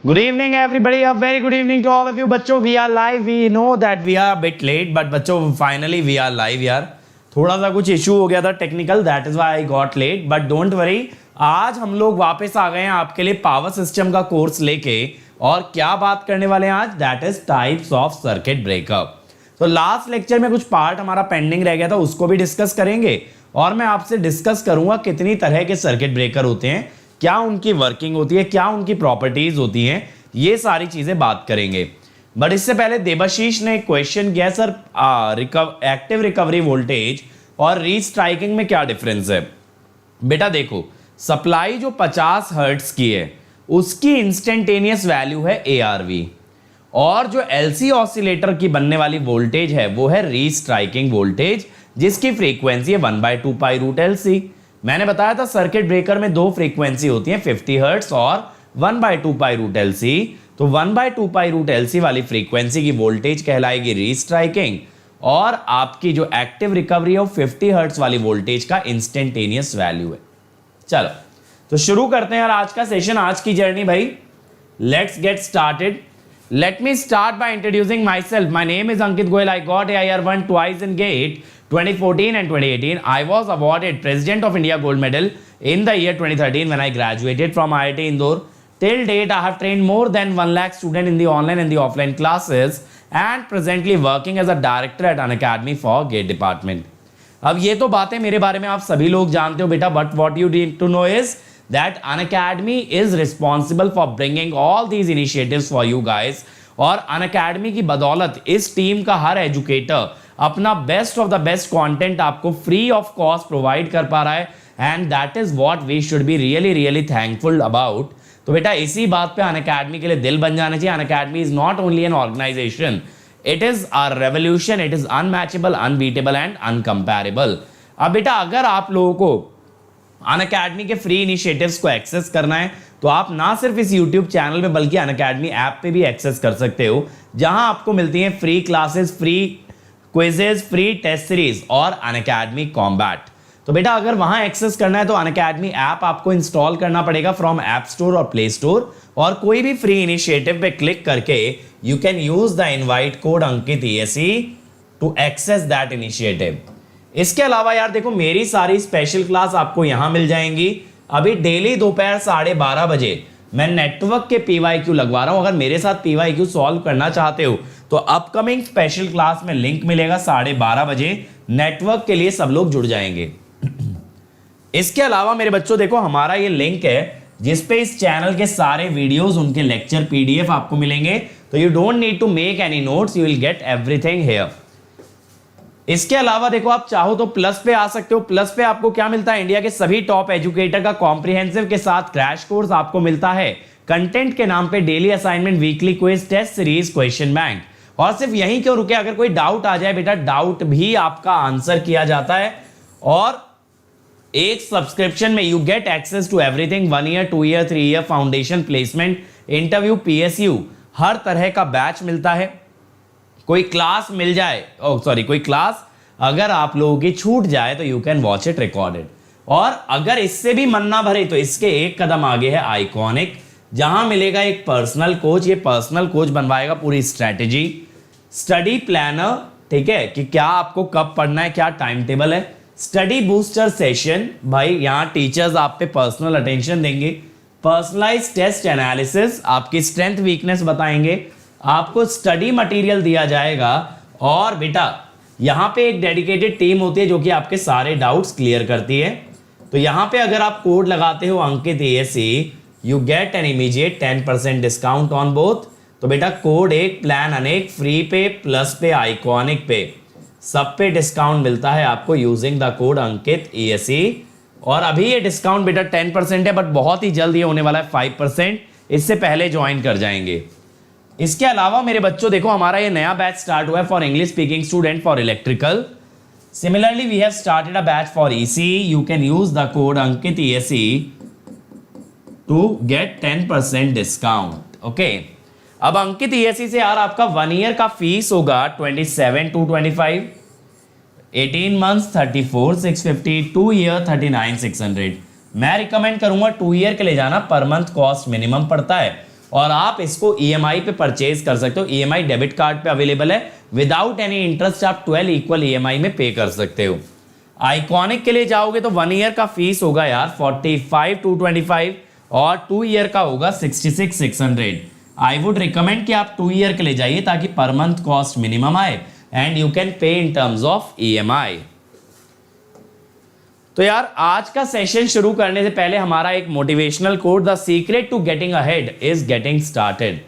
Good evening, everybody. A very good evening to all of you. बच्चों, we are live. We know that we are a bit late, but बच्चों finally we are live यार. थोड़ा सा कुछ issue हो गया था technical, that is why I got late. But don't worry, आज हम लोग वापस आ गए हैं आपके लिए पावर सिस्टम का कोर्स लेके. और क्या बात करने वाले हैं आज? That is types of circuit breakup. तो लास्ट लेक्चर में कुछ पार्ट हमारा पेंडिंग रह गया था, उसको भी डिस्कस करेंगे. और मैं आपसे डिस्कस करूंगा कितनी तरह के सर्किट ब्रेकर होते हैं, क्या उनकी वर्किंग होती है, क्या उनकी प्रॉपर्टीज होती हैं, ये सारी चीजें बात करेंगे. बट इससे पहले देबाशीष ने एक क्वेश्चन किया, सर एक्टिव रिकवरी वोल्टेज और रीस्ट्राइकिंग में क्या डिफरेंस है. बेटा देखो, सप्लाई जो 50 हर्ट्ज की है उसकी इंस्टेंटेनियस वैल्यू है ARV, और जो LC ऑसिलेटर की बनने वाली वोल्टेज है वो है रीस्ट्राइकिंग वोल्टेज, जिसकी फ्रीक्वेंसी है 1/2 पाई रूट LC. मैंने बताया था सर्किट ब्रेकर में दो फ्रीक्वेंसी होती है, 50 हर्ट्ज और 1/2 पाई रूट LC. तो 1/2 पाई रूट LC वाली फ्रीक्वेंसी की वोल्टेज कहलाएगी रीस्ट्राइकिंग, और आपकी जो एक्टिव रिकवरी है वो 50 हर्ट्ज वाली वोल्टेज का इंस्टेंटेनियस वैल्यू है. चलो तो शुरू करते हैं यार आज का सेशन, आज की जर्नी भाई. Let's get started. Let me start by introducing myself. My name is Ankit Goyal. I got AIR1 twice in GATE 2014 and 2018. I was awarded President of India Gold Medal in the year 2013 when I graduated from IIT Indore. Till date, I have trained more than 1 lakh students in the online and the offline classes and presently working as a director at Unacademy for GATE department. अब ये तो बातें मेरे बारे में आप सभी लोग जानते हो बेटा, but what you need to know is that Unacademy is responsible for bringing all these initiatives for you guys. और Unacademy की बदौलत इस टीम का हर एजुकेटर अपना best of the best content आपको फ्री ऑफ कॉस्ट प्रोवाइड कर पा रहा है, and that is what we should be really really thankful about. तो बेटा इसी बात पे Unacademy के लिए दिल बन जाना चाहिए. Unacademy is not only an organization, it is a revolution, it is unmatchable, unbeatable and uncomparable. अब बेटा अगर आप लोगों को Unacademy के फ्री इनिशिएटिव्स को एक्सेस करना है तो आप ना सिर्फ इस YouTube चैनल पे बल्कि Unacademy ऐप पे भी एक्सेस कर सकते हो, जहां आपको मिलती हैं free classes, free quizzes, free test series और Unacademy कॉम्बैट. तो बेटा अगर वहां एक्सेस करना है तो Unacademy ऐप आपको इंस्टॉल करना पड़ेगा फ्रॉम ऐप स्टोर और प्ले स्टोर, और कोई भी फ्री इनिशिएटिव पे क्लिक करके you can use the invite code Ankit ESE to access that initiative. इसके अलावा यार देखो, मेरी सारी स्पेशल क्लास आपको यहां मिल जाएंगी. अभी डेली दोपहर 12:30 बजे मैं नेटवर्क के PYQ लगवा रहा हूं. अगर मेरे साथ PYQ सॉल्व करना चाहते हो तो अपकमिंग स्पेशल क्लास में लिंक मिलेगा 12:30 बजे. नेटवर्क के लिए सब लोग जुड़ जाएंगे. इसके अलावा मेरे बच्चों देखो, हमारा ये लिंक है जिसपे इस चैनल के सारे वीडियोस, उनके लेक्चर PDF आपको मिलेंगे. तो you don't need to make any notes, you will get everything here. इसके अलावा देखो, आप चाहो तो प्लस पे आ सकते हो. प्लस पे आपको क्या मिलता है? इंडिया के सभी टॉप एजुकेटर का कॉम्प्रिहेंसिव के साथ क्रैश कोर्स आपको मिलता है. कंटेंट के नाम पे daily assignment, weekly quiz, test series, question bank. और सिर्फ यहीं क्यों रुके, अगर कोई डाउट आ जाए बेटा, डाउट भी आपका आंसर किया जाता है. और एक सब्सक्रिप्शन में you get access to everything. 1 year, 2 year, 3 year, foundation, placement, interview, PSU, हर तरह का बैच मिलता है. कोई क्लास मिल जाए, कोई क्लास अगर आप लोगों की छूट जाए तो you can watch it recorded. और अगर इससे भी मन ना भरे तो इसके एक कदम आगे है आइकॉनिक, जहां मिलेगा एक पर्सनल कोच. ये पर्सनल कोच बनवाएगा पूरी स्ट्रेटेजी, स्टडी प्लानर, ठीक है, कि क्या आपको कब पढ़ना है, क्या टाइम टेबल है. स्टडी बूस्टर सेशन, भाई यहां टीचर्स आप पे पर्सनल अटेंशन देंगे. पर्सनलाइज टेस्ट एनालिसिस, आपकी स्ट्रेंथ वीकनेस बताएंगे. आपको स्टडी मटेरियल दिया जाएगा. और बेटा यहां पे एक डेडिकेटेड टीम होती है जो कि आपके सारे डाउट्स क्लियर करती है. तो यहां पे अगर आप कोड लगाते हो अंकित ESE, you get an immediate 10% discount on both. तो बेटा कोड एक, प्लान अनेक, फ्री पे, प्लस पे, आइकॉनिक पे, सब पे डिस्काउंट मिलता है आपको using the code Ankit ESE. और अभी ये डिस्काउंट बेटा 10% है, बट बहुत ही जल्द ये होने वाला है 5%. इससे पहले ज्वाइन कर जाएंगे. इसके अलावा मेरे बच्चों देखो, हमारा ये नया बैच स्टार्ट हुआ है for English speaking student for electrical. Similarly we have started a batch for ECE. You can use the code Ankit ESE to get 10% discount. Okay, अब अंकित ESE से यार आपका 1 ईयर का फीस होगा 27,225, 18 मंथ्स 34,650, 2 ईयर 39,600. मैं recommend करूंगा 2 ईयर के लिए जाना, पर मंथ कॉस्ट मिनिमम पड़ता है. और आप इसको EMI पे परचेज कर सकते हो। EMI डेबिट कार्ड पे अवेलेबल है, विदाउट एनी इंटरेस्ट आप 12 इक्वल EMI में पे कर सकते हो। आइकॉनिक के लिए जाओगे तो 1 ईयर का फीस होगा यार 45,225 और 2 ईयर का होगा 66,600। आई वुड रिकमेंड कि आप 2 ईयर के लिए जाइए ताकि पर मंथ कॉस्ट मिनिमम आए and you can pay in terms of EMI। तो यार आज का सेशन शुरू करने से पहले हमारा एक motivational quote, the secret to getting ahead is getting started.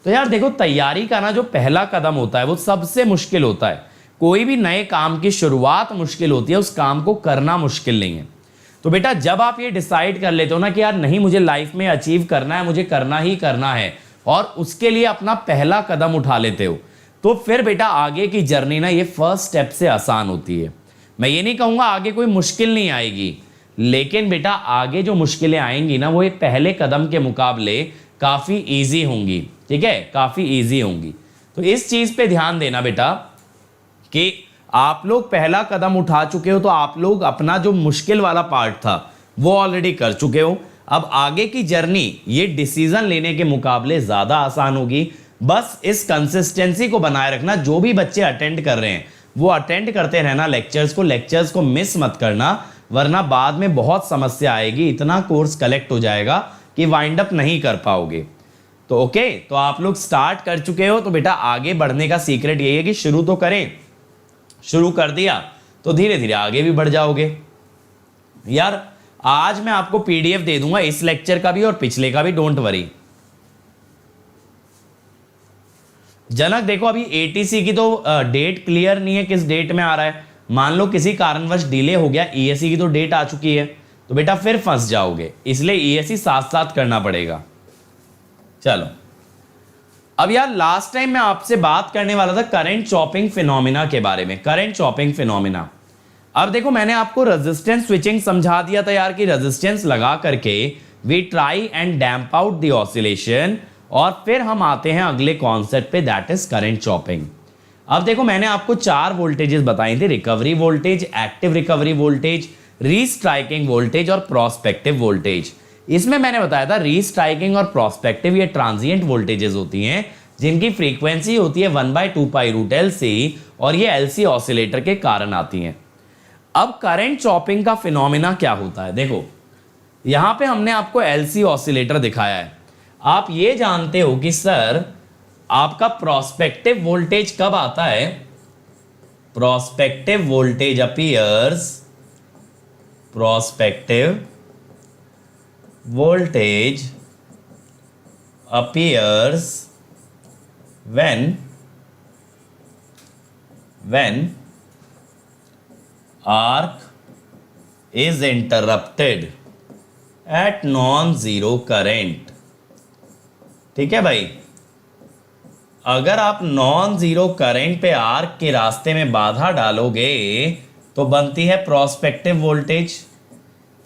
तो यार देखो, तैयारी का ना जो पहला कदम होता है वो सबसे मुश्किल होता है। कोई भी नए काम की शुरुआत मुश्किल होती है, उस काम को करना मुश्किल नहीं है। तो बेटा जब आप ये डिसाइड कर लेते हो ना कि यार नहीं, मुझे लाइफ में अचीव करना है, मुझे करना ही करना है, और उसके लिए अपना पहला कदम उठा लेते हो, तो फिर बेटा आगे की जर्नी ना ये फर्स्ट स्टेप से आसान होती है। मैं ये नहीं कहूंगा आगे कोई मुश्किल नहीं आएगी, लेकिन बेटा आगे जो मुश्किलें आएंगी ना वो ये पहले कदम के मुकाबले काफ़ी ईजी होंगी। ठीक है, काफ़ी ईजी होंगी। तो इस चीज़ पे ध्यान देना बेटा कि आप लोग पहला कदम उठा चुके हो, तो आप लोग अपना जो मुश्किल वाला पार्ट था वो ऑलरेडी कर चुके हो। अब आगे की जर्नी ये डिसीजन लेने के मुकाबले ज़्यादा आसान होगी। बस इस कंसिस्टेंसी को बनाए रखना। जो भी बच्चे अटेंड कर रहे हैं वो अटेंड करते रहना लेक्चर्स को मिस मत करना, वरना बाद में बहुत समस्या आएगी। इतना कोर्स कलेक्ट हो जाएगा कि वाइंड अप नहीं कर पाओगे। तो ओके, तो आप लोग स्टार्ट कर चुके हो, तो बेटा आगे बढ़ने का सीक्रेट यही है कि शुरू तो करें। शुरू कर दिया तो धीरे धीरे आगे भी बढ़ जाओगे। यार आज मैं आपको PDF दे दूंगा इस लेक्चर का भी और पिछले का भी, डोंट वरी। जनक देखो, अभी ATC की तो डेट क्लियर नहीं है, किस डेट में आ रहा है। मान लो किसी कारणवश डिले हो गया, ESE की तो डेट आ चुकी है, तो बेटा फिर फंस जाओगे, इसलिए ESE साथ साथ करना पड़ेगा। चलो, अब यार लास्ट टाइम मैं आपसे बात करने वाला था करंट चॉपिंग फिनोमिना के बारे में। करंट चॉपिंग फिनोमिना, अब देखो मैंने आपको रेजिस्टेंस स्विचिंग समझा दिया था यार कि रेजिस्टेंस लगा करके we try and damp out the oscillation, और फिर हम आते हैं अगले कॉन्सेप्ट पे, दैट इज करंट चॉपिंग। अब देखो मैंने आपको 4 वोल्टेजेस बताई थी, recovery voltage, active recovery voltage, restriking voltage और प्रोस्पेक्टिव वोल्टेज। इसमें मैंने बताया था रीस्ट्राइकिंग और प्रोस्पेक्टिव ये ट्रांजिएंट वोल्टेजेस होती हैं जिनकी फ्रीक्वेंसी होती है 1/2π√LC, और ये LC ऑसिलेटर के कारण आती हैं। अब करंट चॉपिंग का फिनोमिना क्या होता है, देखो यहां पे हमने आपको LC ऑसिलेटर दिखाया है। आप ये जानते हो कि सर आपका प्रोस्पेक्टिव वोल्टेज कब आता है? Prospective voltage appears, prospective voltage appears when arc is interrupted at non-zero current। ठीक है भाई, अगर आप नॉन जीरो करंट पे आर्क के रास्ते में बाधा डालोगे तो बनती है प्रोस्पेक्टिव वोल्टेज।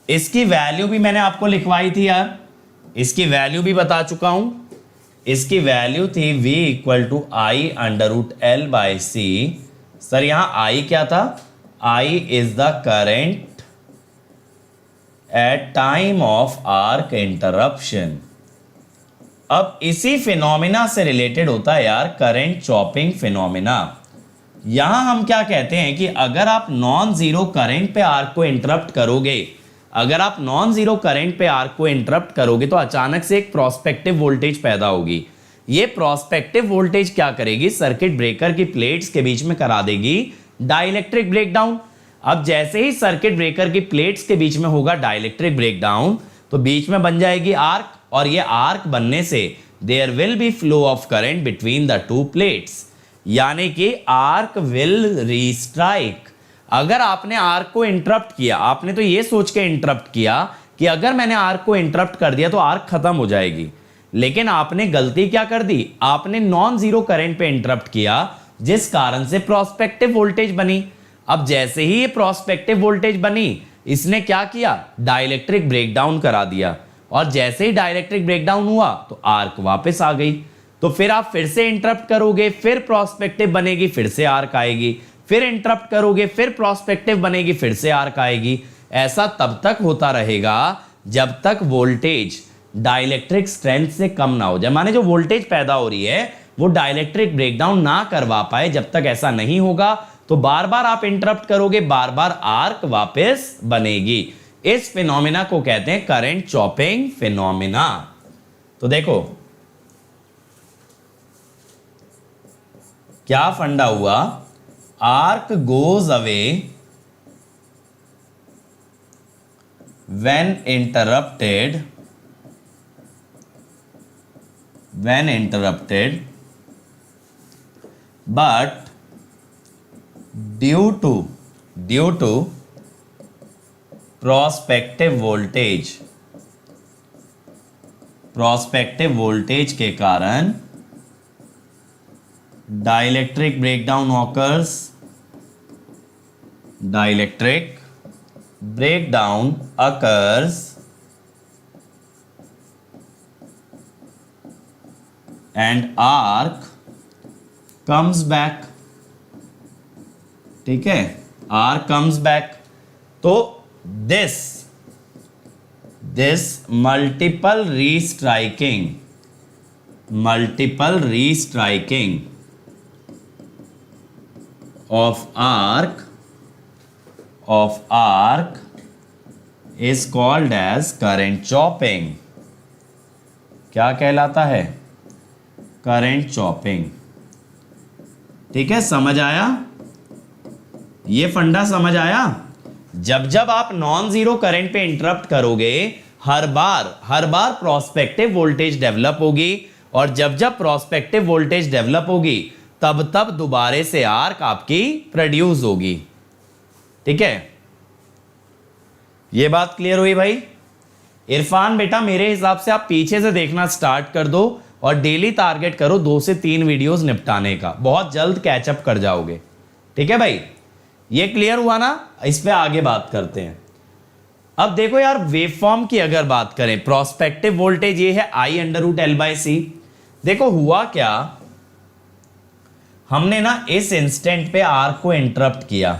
इसकी वैल्यू भी मैंने आपको लिखवाई थी यार, इसकी वैल्यू भी बता चुका हूं। इसकी वैल्यू थी V = I√L/C। सर यहां I क्या था? I is the current at time of arc interruption. अब इसी फिनोमिना से रिलेटेड होता है यार करंट चॉपिंग फिनोमिना। यहां हम क्या कहते हैं कि अगर आप नॉन जीरो करंट पे आर्क को इंटरप्ट करोगे, अगर आप नॉन जीरो करंट पे आर्क को इंटरप्ट करोगे तो अचानक से एक प्रोस्पेक्टिव वोल्टेज पैदा होगी। ये प्रोस्पेक्टिव वोल्टेज क्या करेगी? सर्किट ब्रेकर की प्लेट्स के बीच में करा देगी डाइलेक्ट्रिक ब्रेकडाउन। अब जैसे ही सर्किट ब्रेकर की प्लेट्स के बीच में होगा डाइलेक्ट्रिक ब्रेकडाउन, तो बीच में बन जाएगी आर्क, और ये आर्क बनने से there will be flow of current between the two plates, यानी कि आर्क विल रीस्ट्राइक। अगर आपने आर्क को इंटरप्ट किया, आपने तो ये सोच के इंटरप्ट किया कि अगर मैंने आर्क को इंटरप्ट कर दिया तो आर्क खत्म हो जाएगी, लेकिन आपने गलती क्या कर दी? आपने नॉन जीरो करंट पे इंटरप्ट किया, जिस कारण से प्रोस्पेक्टिव वोल्टेज बनी। अब जैसे ही ये प्रोस्पेक्टिव वोल्टेज बनी, इसने क्या किया? डाइलेक्ट्रिक ब्रेकडाउन करा दिया, और जैसे ही डाइलेक्ट्रिक ब्रेकडाउन हुआ तो आर्क वापस आ गई। तो फिर आप फिर से इंटरप्ट करोगे, फिर प्रोस्पेक्टिव बनेगी, फिर से आर्क आएगी, फिर इंटरप्ट करोगे, फिर प्रोस्पेक्टिव बनेगी, फिर से आर्क आएगी। ऐसा तब तक होता रहेगा जब तक वोल्टेज डाइलेक्ट्रिक स्ट्रेंथ से कम ना हो जाए, माने जो वोल्टेज पैदा हो रही है वो डाइलेक्ट्रिक ब्रेकडाउन ना करवा पाए। जब तक ऐसा नहीं होगा तो बार बार आप इंटरप्ट करोगे, बार बार आर्क वापस बनेगी। इस फिनोमिना को कहते हैं करंट चॉपिंग फिनोमिना। तो देखो क्या फंडा हुआ, arc goes away when interrupted but due to prospective voltage के कारण dielectric breakdown occurs, dielectric breakdown occurs and arc comes back। ठीक है, arc comes back। तो this multiple restriking of arc is called as current chopping। क्या कहलाता है? Current chopping. ठीक है, समझ आया? ये फंडा समझ आया? जब जब आप नॉन जीरो करंट पे इंटरप्ट करोगे, हर बार प्रोस्पेक्टिव वोल्टेज डेवलप होगी, और जब जब प्रोस्पेक्टिव वोल्टेज डेवलप होगी तब दोबारे से आर्क आपकी प्रोड्यूस होगी। ठीक है, ये बात क्लियर हुई भाई? इरफान बेटा मेरे हिसाब से आप पीछे से देखना स्टार्ट कर दो और डेली टारगेट करो 2 से 3 वीडियोस निपटाने का, बहुत जल्द कैचअप कर जाओगे। ठीक है भाई, ये क्लियर हुआ ना? इस पे आगे बात करते हैं। अब देखो यार, वेवफॉर्म की अगर बात करें, प्रोस्पेक्टिव वोल्टेज ये है I√L/C। देखो हुआ क्या, हमने ना इस इंस्टेंट पे आर्क को इंटरप्ट किया।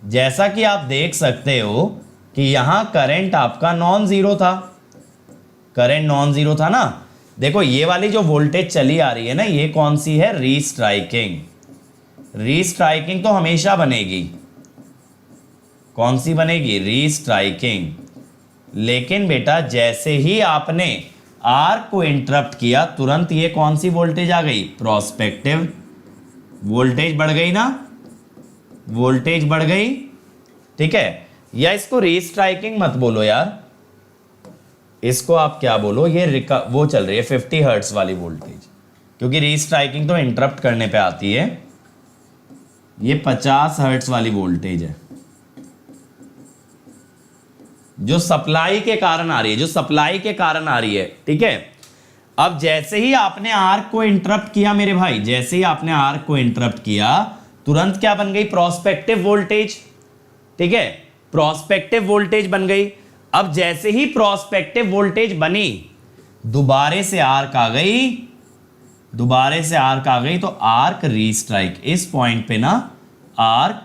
जैसा कि आप देख सकते हो कि यहां करंट आपका नॉन जीरो था, करंट नॉन जीरो था ना। देखो ये वाली जो वोल्टेज चली आ रही है ना, ये कौन सी है? रीस्ट्राइकिंग। रीस्ट्राइकिंग तो हमेशा बनेगी। कौन सी बनेगी? रीस्ट्राइकिंग। लेकिन बेटा जैसे ही आपने आर्क को इंटरप्ट किया, तुरंत ये कौन सी वोल्टेज आ गई? प्रोस्पेक्टिव वोल्टेज बढ़ गई ना, वोल्टेज बढ़ गई। ठीक है, या इसको रीस्ट्राइकिंग मत बोलो यार, इसको आप क्या बोलो, ये वो चल रही है 50 हर्ट्ज वाली वोल्टेज, क्योंकि रीस्ट्राइकिंग तो इंटरप्ट करने पे आती है। ये 50 हर्ट्ज वाली वोल्टेज है जो सप्लाई के कारण आ रही है, जो सप्लाई के कारण आ रही है। ठीक है, अब जैसे ही आपने आर्क को इंटरप्ट किया मेरे भाई, जैसे ही आपने आर्क को इंटरप्ट किया, तुरंत क्या बन गई? Prospective voltage. ठीक है, प्रोस्पेक्टिव वोल्टेज बन गई। अब जैसे ही प्रोस्पेक्टिव वोल्टेज बनी, दोबारे से आर्क आ गई, दोबारे से आर्क आ गई, तो आर्क रीस्ट्राइक। इस पॉइंट पे ना आर्क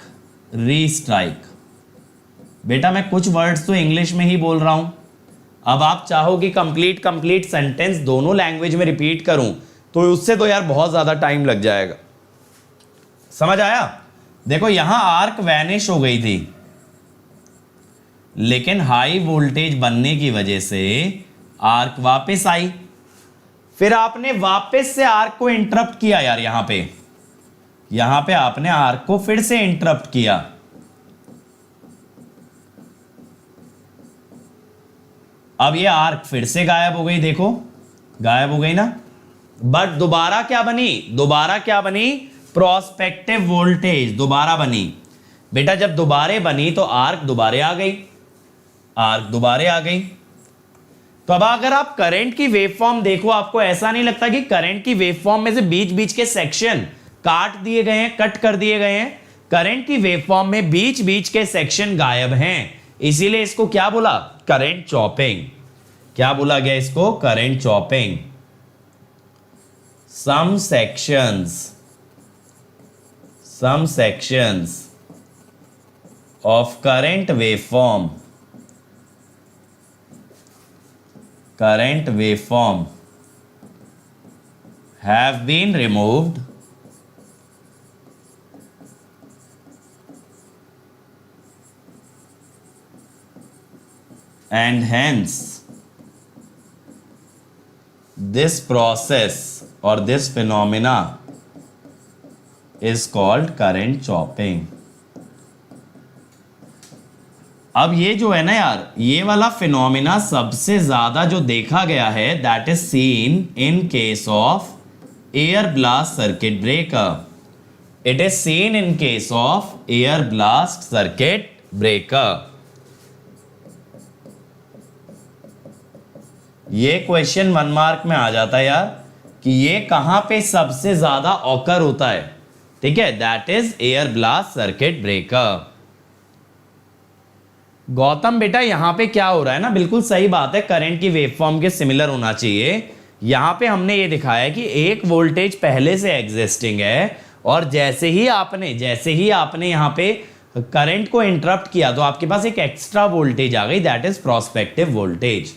रीस्ट्राइक। बेटा मैं कुछ वर्ड्स तो इंग्लिश में ही बोल रहा हूं, अब आप चाहो कि कंप्लीट सेंटेंस दोनों लैंग्वेज में रिपीट करूं तो उससे तो यार बहुत ज्यादा टाइम लग जाएगा। समझ आया? देखो यहां आर्क वैनिश हो गई थी, लेकिन हाई वोल्टेज बनने की वजह से आर्क वापस आई। फिर आपने वापस से आर्क को इंटरप्ट किया यार, यहां पे आपने आर्क को फिर से इंटरप्ट किया। अब ये आर्क फिर से गायब हो गई, देखो गायब हो गई ना। बट दोबारा क्या बनी? प्रोस्पेक्टिव वोल्टेज दोबारा बनी। बेटा जब दोबारे बनी तो आर्क दोबारे आ गई, तो अब अगर आप करंट की वेवफॉर्म देखो, आपको ऐसा नहीं लगता कि करंट की वेवफॉर्म में से बीच बीच के सेक्शन काट दिए गए हैं, कट कर दिए गए हैं? करंट की वेवफॉर्म में बीच बीच के सेक्शन गायब हैं, इसीलिए इसको क्या बोला? Current chopping. क्या बोला गया इसको? Current chopping. some sections of current current waveform have been removed and hence this process or this phenomena is called current chopping. अब ये जो है ना यार, ये वाला फिनोमिना सबसे ज्यादा जो देखा गया है that is seen in case of air blast circuit breaker. It is seen in case of air blast circuit breaker. ये क्वेश्चन 1 मार्क में आ जाता है यार कि ये कहां पे सबसे ज्यादा ऑकर होता है. ठीक है, that is air blast circuit breaker. Gautam बेटा यहां पे क्या हो रहा है ना, बिल्कुल सही बात है, करंट की वेवफॉर्म के सिमिलर होना चाहिए. यहां पे हमने ये दिखाया कि एक वोल्टेज पहले से एग्जिस्टिंग है और जैसे ही आपने यहां पे करंट को इंटरप्ट किया तो आपके पास एक एक्स्ट्रा वोल्टेज आ गई, दैट इज प्रोस्पेक्टिव वोल्टेज.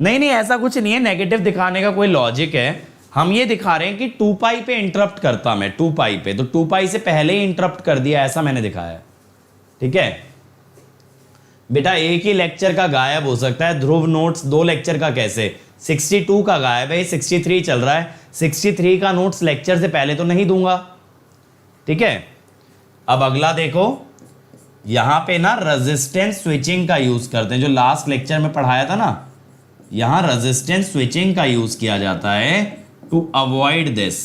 नहीं ऐसा कुछ नहीं है, नेगेटिव दिखाने का कोई लॉजिक है. हम ये दिखा रहे हैं कि 2 पाई पे इंटरप्ट करता मैं 2 पाई पे, तो 2 पाई से पहले ही इंटरप्ट कर दिया, ऐसा मैंने दिखाया. ठीक है बेटा, एक ही लेक्चर का गायब हो सकता है. ध्रुव नोट्स 2 लेक्चर का कैसे, 62 का गायब है, 63 चल रहा है. 63 का नोट्स लेक्चर से पहले तो नहीं दूंगा. ठीक है, अब अगला देखो, यहां पे ना रेजिस्टेंस स्विचिंग का यूज करते हैं, जो लास्ट लेक्चर में पढ़ाया था ना, यहां रेजिस्टेंस स्विचिंग का यूज किया जाता है टू अवॉइड दिस.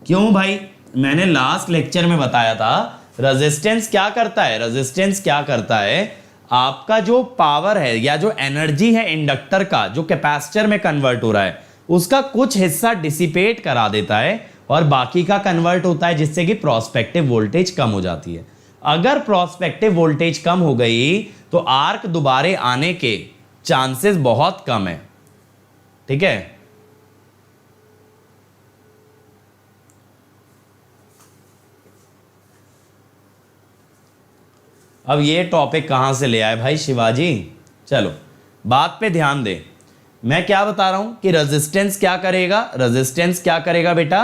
क्यों भाई, मैंने लास्ट लेक्चर में बताया था रेजिस्टेंस क्या करता है. रेजिस्टेंस क्या करता है, आपका जो पावर है या जो एनर्जी है इंडक्टर का, जो कैपेसिटर में कन्वर्ट हो रहा है, उसका कुछ हिस्सा डिसिपेट करा देता है और बाकी का कन्वर्ट होता है, जिससे कि प्रोस्पेक्टिव वोल्टेज कम हो जाती है. अगर प्रोस्पेक्टिव वोल्टेज कम हो गई तो आर्क दोबारे आने के चांसेस बहुत कम है. ठीक है, अब ये टॉपिक कहां से ले आए भाई शिवाजी. चलो बात पे ध्यान दे. मैं क्या बता रहा हूं कि रेजिस्टेंस क्या करेगा. रेजिस्टेंस क्या करेगा बेटा,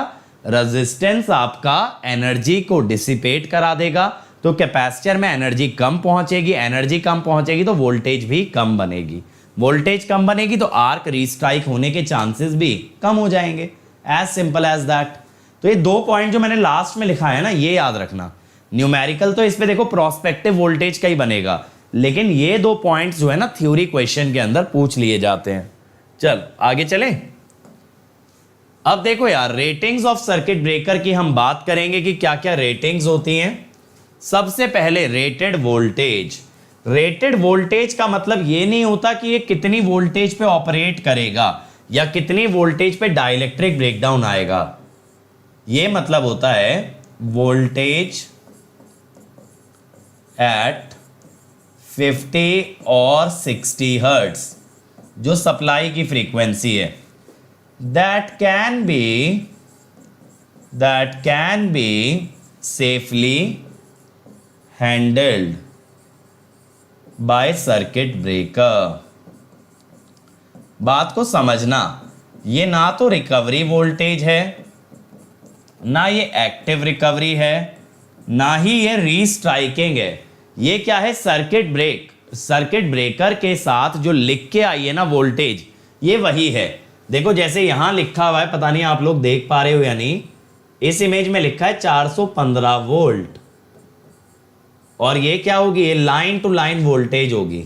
रेजिस्टेंस आपका एनर्जी को डिसिपेट करा देगा, तो कैपेसिटर में एनर्जी कम पहुंचेगी. एनर्जी कम पहुंचेगी तो वोल्टेज भी कम बनेगी. वोल्टेज कम बनेगी तो आर्क रीस्ट्राइक होने के चांसेस भी कम हो जाएंगे. As simple as that. तो ये 2 पॉइंट जो मैंने लास्ट में लिखा है ना, ये याद रखना. न्यूमेरिकल तो इस पे देखो प्रोस्पेक्टिव वोल्टेज का ही बनेगा, लेकिन ये 2 पॉइंट्स जो है ना थ्योरी क्वेश्चन के अंदर पूछ लिए जाते हैं. चल आगे चले. अब देखो यार, रेटिंग्स ऑफ सर्किट ब्रेकर की हम बात करेंगे कि क्या क्या रेटिंग्स होती हैं. सबसे पहले रेटेड वोल्टेज. रेटेड वोल्टेज का मतलब ये नहीं होता कि ये कितनी वोल्टेज पे ऑपरेट करेगा या कितनी वोल्टेज पे डाइलेक्ट्रिक ब्रेकडाउन आएगा. ये मतलब होता है वोल्टेज एट 50 और 60 हर्ट्ज, जो सप्लाई की फ्रीक्वेंसी है, that can be safely handled by circuit breaker. बात को समझना, ये ना तो रिकवरी वोल्टेज है, ना ये एक्टिव रिकवरी है, ना ही ये रीस्ट्राइकिंग है. ये क्या है, सर्किट ब्रेकर के साथ जो लिख के आई है ना वोल्टेज, ये वही है. देखो जैसे यहां लिखा हुआ है, पता नहीं आप लोग देख पा रहे हो या नहीं, इस इमेज में लिखा है 415 वोल्ट, और ये क्या होगी, ये लाइन टू लाइन वोल्टेज होगी.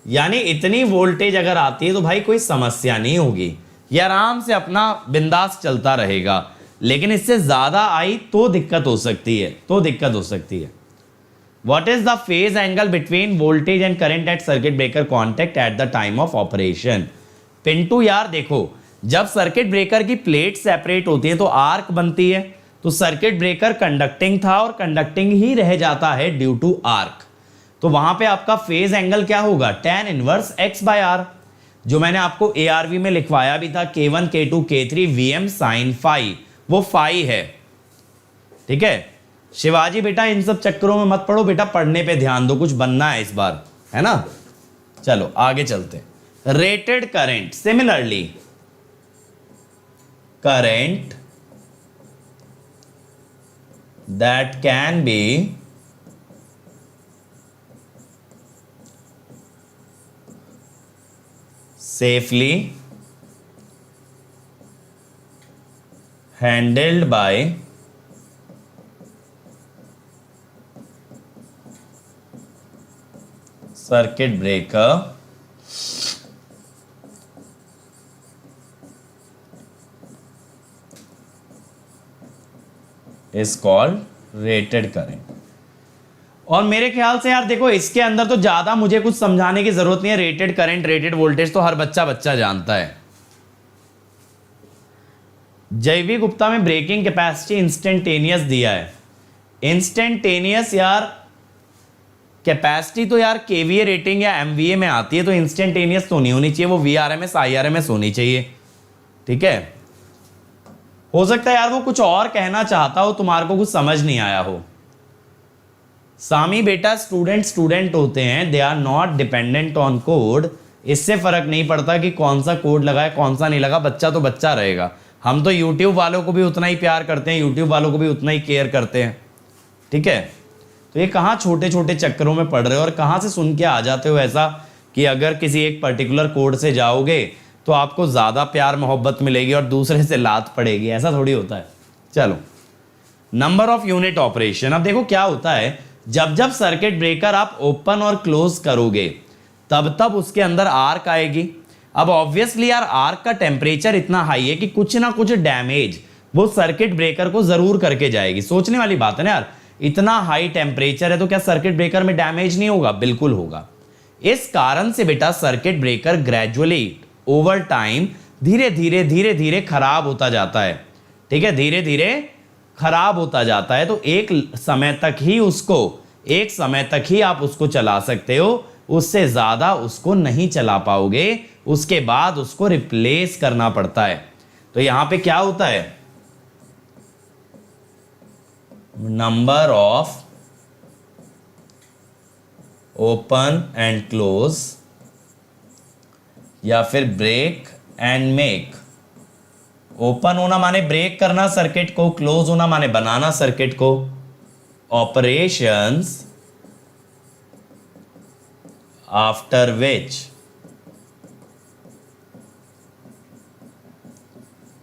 यानी इतनी वोल्टेज अगर आती है तो भाई कोई समस्या नहीं होगी, ये आराम से अपना बिंदास चलता रहेगा. लेकिन इससे ज्यादा आई तो दिक्कत हो सकती है. What is the phase angle between voltage and current at circuit breaker contact at the time of operation? Pintu यार देखो, जब सर्किट ब्रेकर की प्लेट सेपरेट होती है तो आर्क बनती है, तो सर्किट ब्रेकर कंडक्टिंग था और कंडक्टिंग ही रह जाता है ड्यू टू आर्क. तो वहां पे आपका फेज एंगल क्या होगा, tan inverse x by r, जो मैंने आपको ARV में लिखवाया भी था, K1 K2 K3 Vm sin phi, वो phi है. ठीक है शिवाजी बेटा, इन सब चक्करों में मत पढ़ो बेटा, पढ़ने पे ध्यान दो, कुछ बनना है इस बार, है ना. चलो आगे चलते हैं। Rated current, similarly current that can be safely handled by circuit breaker is called rated current। और मेरे ख्याल से यार देखो इसके अंदर तो ज्यादा मुझे कुछ समझाने की जरूरत नहीं है। रेटेड करंट, रेटेड वोल्टेज तो हर बच्चा जानता है। जयवी गुप्ता में ब्रेकिंग कैपेसिटी इंस्टेंटेनियस दिया है। इंस्टेंटेनियस यार कैपेसिटी तो यार केवीए रेटिंग या एमवीए में आती है, तो इंस्टेंटेनियस तो नहीं होनी चाहिए, वो वीआरएमएस आईआरएमएस होनी चाहिए। ठीक है, हो सकता है यार वो कुछ और कहना चाहता हो, तुम्हारे को कुछ समझ नहीं आया हो। सामी बेटा स्टूडेंट होते हैं, they are not dependent on code. इससे फर्क नहीं पड़ता कि कौन सा कोड लगा है कौन सा नहीं लगा, बच्चा तो बच्चा रहेगा। हम तो यूट्यूब वालों को भी उतना ही प्यार करते हैं, यूट्यूब वालों को भी उतना ही केयर करते हैं। ठीक है, तो ये कहाँ छोटे छोटे चक्करों में पड़ रहे हो और कहाँ से सुन के आ जाते हो ऐसा कि अगर किसी एक पर्टिकुलर कोड से जाओगे तो आपको ज़्यादा प्यार मोहब्बत मिलेगी और दूसरे से लात पड़ेगी, ऐसा थोड़ी होता है। चलो, नंबर ऑफ यूनिट ऑपरेशन। अब देखो क्या होता है, जब जब सर्किट ब्रेकर आप ओपन और क्लोज करोगे तब तब उसके अंदर आर्क आएगी। अब ऑब्वियसली यार आर्क का टेम्परेचर इतना हाई है कि कुछ ना कुछ डैमेज वो सर्किट ब्रेकर को जरूर करके जाएगी। सोचने वाली बात है ना यार, इतना हाई टेम्परेचर है तो क्या सर्किट ब्रेकर में डैमेज नहीं होगा? बिल्कुल होगा। इस कारण से बेटा circuit breaker gradually over time धीरे धीरे खराब होता जाता है। ठीक है, धीरे धीरे खराब होता जाता है। तो एक समय तक ही आप उसको चला सकते हो, उससे ज्यादा उसको नहीं चला पाओगे, उसके बाद उसको रिप्लेस करना पड़ता है। तो यहां पे क्या होता है, number of open and close या फिर ब्रेक एंड मेक। ओपन होना माने ब्रेक करना सर्किट को, क्लोज होना माने बनाना सर्किट को। Operations after which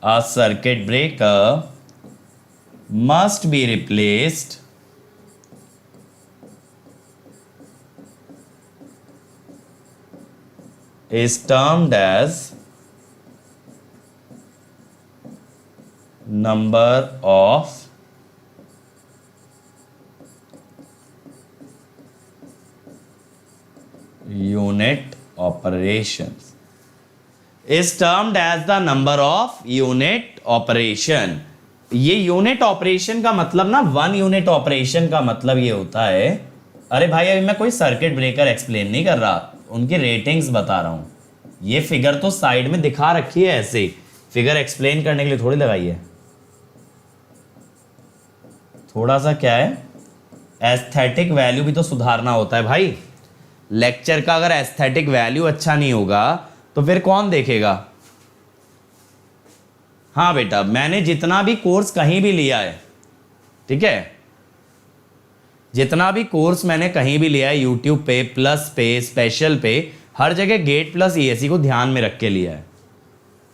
a circuit breaker must be replaced is termed as number of unit operations is termed as the number of unit operation। ये unit operation का मतलब ना, वन यूनिट ऑपरेशन का मतलब ये होता है, अरे भाई अभी मैं कोई सर्किट ब्रेकर एक्सप्लेन नहीं कर रहा, उनकी रेटिंग्स बता रहा हूं। ये फिगर तो साइड में दिखा रखी है ऐसे, फिगर एक्सप्लेन करने के लिए थोड़ी लगाई है। थोड़ा सा क्या है, एस्थेटिक वैल्यू भी तो सुधारना होता है भाई। लेक्चर का अगर एस्थेटिक वैल्यू अच्छा नहीं होगा तो फिर कौन देखेगा? हाँ बेटा, मैंने जितना भी कोर्स कहीं भी लिया है, ठीक है, जितना भी कोर्स मैंने कहीं भी लिया है, यूट्यूब पे, प्लस पे, स्पेशल पे, हर जगह गेट प्लस ईएससी को ध्यान में रख के लिया है।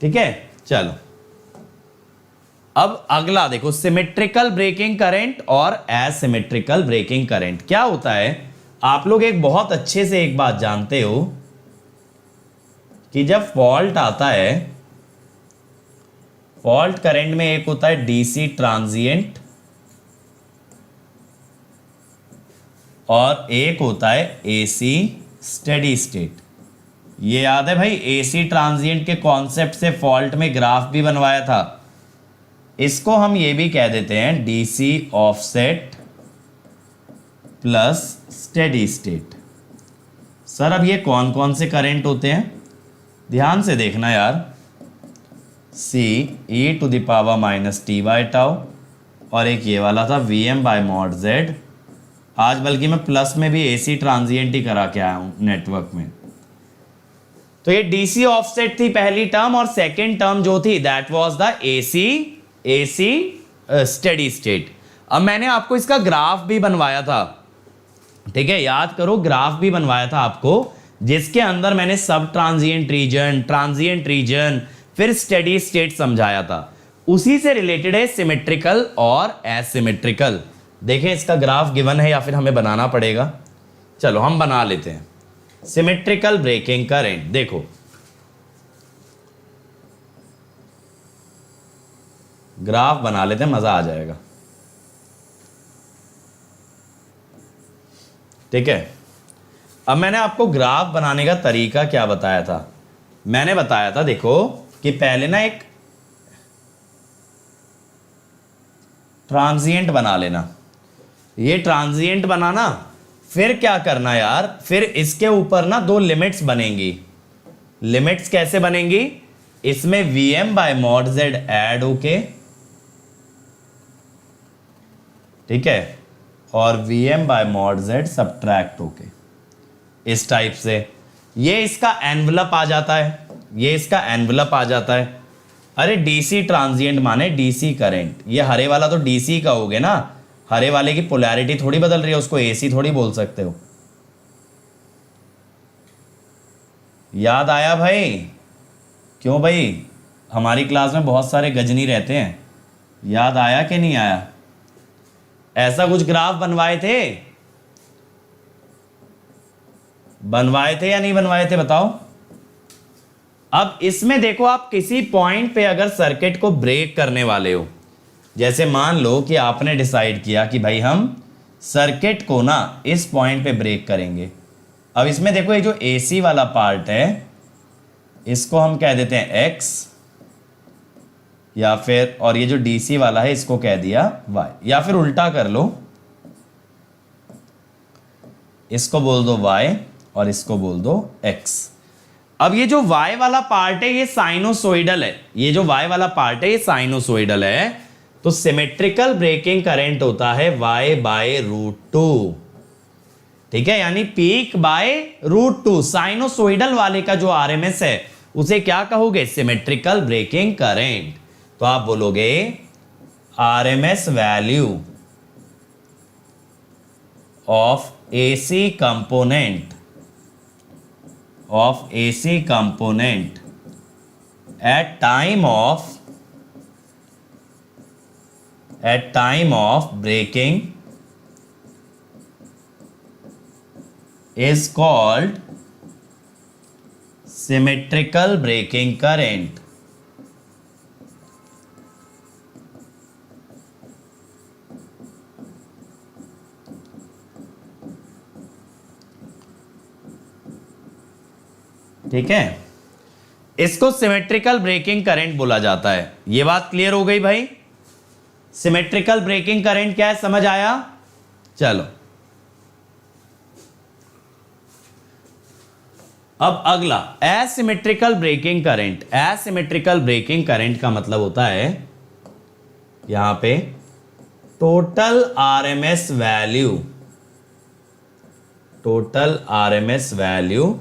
ठीक है, चलो अब अगला देखो, सिमेट्रिकल ब्रेकिंग करंट और एसिमेट्रिकल ब्रेकिंग करंट। क्या होता है, आप लोग एक बहुत अच्छे से एक बात जानते हो कि जब फॉल्ट आता है, फॉल्ट करंट में एक होता है डीसी ट्रांजिएंट और एक होता है एसी स्टेडी स्टेट। ये याद है भाई, एसी ट्रांजिएंट के कॉन्सेप्ट से फॉल्ट में ग्राफ भी बनवाया था। इसको हम ये भी कह देते हैं DC offset plus steady state. Sir अब ये कौन कौन से करंट होते हैं, ध्यान से देखना यार। C E to the power minus T by tau, और एक ये वाला था V M by mod Z. आज बल्कि मैं प्लस में भी एसी ट्रांजिएंट ही करा के आया हूँ नेटवर्क में। तो ये डीसी ऑफसेट थी पहली टर्म, और सेकेंड टर्म जो थी that was the AC steady state. अब मैंने आपको इसका ग्राफ भी बनवाया था, ठीक है, याद करो, ग्राफ भी बनवाया था आपको, जिसके अंदर मैंने सब ट्रांजिएंट रीजन फिर स्टेडी स्टेट समझाया था। उसी से रिलेटेड है सिमेट्रिकल और एसिमेट्रिकल। देखें इसका ग्राफ गिवन है या फिर हमें बनाना पड़ेगा। चलो हम बना लेते हैं। सिमेट्रिकल ब्रेकिंग करंट, देखो ग्राफ बना लेते हैं, मजा आ जाएगा। ठीक है, अब मैंने आपको ग्राफ बनाने का तरीका क्या बताया था? मैंने बताया था देखो कि पहले ना एक ट्रांजिएंट बना लेना, ये ट्रांजिएंट बनाना, फिर क्या करना यार, फिर इसके ऊपर ना दो लिमिट्स बनेंगी। लिमिट्स कैसे बनेंगी? इसमें Vm bye mod Z add होके, ठीक है, और Vm bye mod Z subtract होके, इस टाइप से ये इसका एनवलप आ जाता है, ये इसका एनवलप आ जाता है। अरे डीसी ट्रांजिएंट माने डीसी करंट, ये हरे वाला तो डीसी का हो गया ना, हरे वाले की पोलैरिटी थोड़ी बदल रही है, उसको एसी थोड़ी बोल सकते हो। याद आया भाई? क्यों भाई, हमारी क्लास में बहुत सारे गजनी रहते हैं, याद आया कि नहीं आया? ऐसा कुछ ग्राफ बनवाए थे या नहीं बनवाए थे, बताओ। अब इसमें देखो, आप किसी पॉइंट पे अगर सर्किट को ब्रेक करने वाले हो, जैसे मान लो कि आपने डिसाइड किया कि भाई हम सर्किट को ना इस पॉइंट पे ब्रेक करेंगे। अब इसमें देखो ये जो एसी वाला पार्ट है इसको हम कह देते हैं एक्स, या फिर, और ये जो डीसी वाला है इसको कह दिया वाई, या फिर उल्टा कर लो, इसको बोल दो वाई और इसको बोल दो एक्स। अब ये जो y वाला पार्ट है ये साइनोसोइडल है, ये जो y वाला पार्ट है ये साइनोसोइडल है, तो सिमेट्रिकल ब्रेकिंग करंट होता है y बाय √2, ठीक है, यानी पीक बाय √2। साइनोसोइडल वाले का जो आरएमएस है उसे क्या कहोगे? Symmetrical breaking current. तो आप बोलोगे RMS value of AC component at time of breaking is called symmetrical breaking current. ठीक है, इसको सिमेट्रिकल ब्रेकिंग करंट बोला जाता है। ये बात क्लियर हो गई भाई? सिमेट्रिकल ब्रेकिंग करंट क्या है, समझ आया? चलो अब अगला asymmetrical breaking current. Asymmetrical breaking current का मतलब होता है यहां पे total RMS value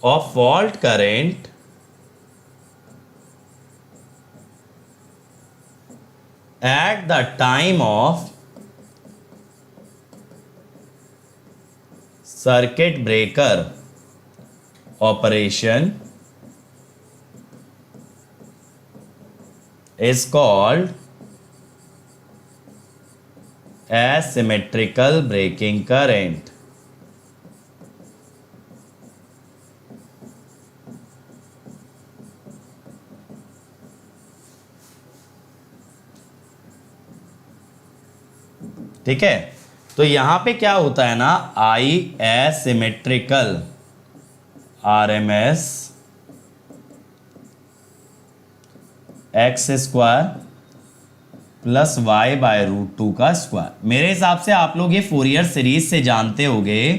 of fault current at the time of circuit breaker operation is called asymmetrical breaking current. ठीक है, तो यहां पे क्या होता है ना, I asymmetrical RMS X square plus Y by √2 का स्क्वायर। मेरे हिसाब से आप लोग ये फोरियर सीरीज से जानते होंगे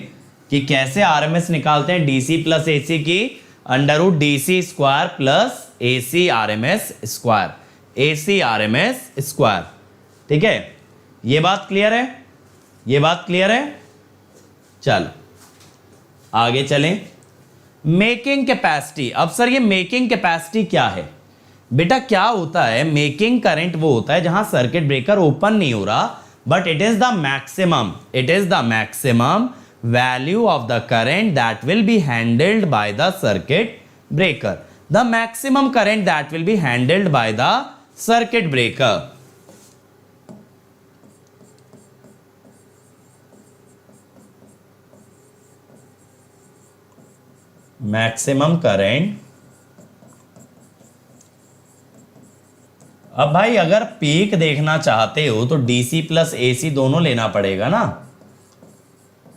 कि कैसे आरएमएस निकालते हैं, डीसी प्लस एसी की √DC square plus AC RMS square. ठीक है, ये बात क्लियर है? चलो आगे चलें। Making capacity. अब सर ये मेकिंग कैपेसिटी क्या है? बेटा क्या होता है, मेकिंग करंट वो होता है जहां सर्किट ब्रेकर ओपन नहीं हो रहा, but it is the maximum value of the current that will be handled by the circuit breaker. The maximum current that will be handled by the circuit breaker. Maximum current. अब भाई अगर peak देखना चाहते हो तो DC plus AC दोनों लेना पड़ेगा ना,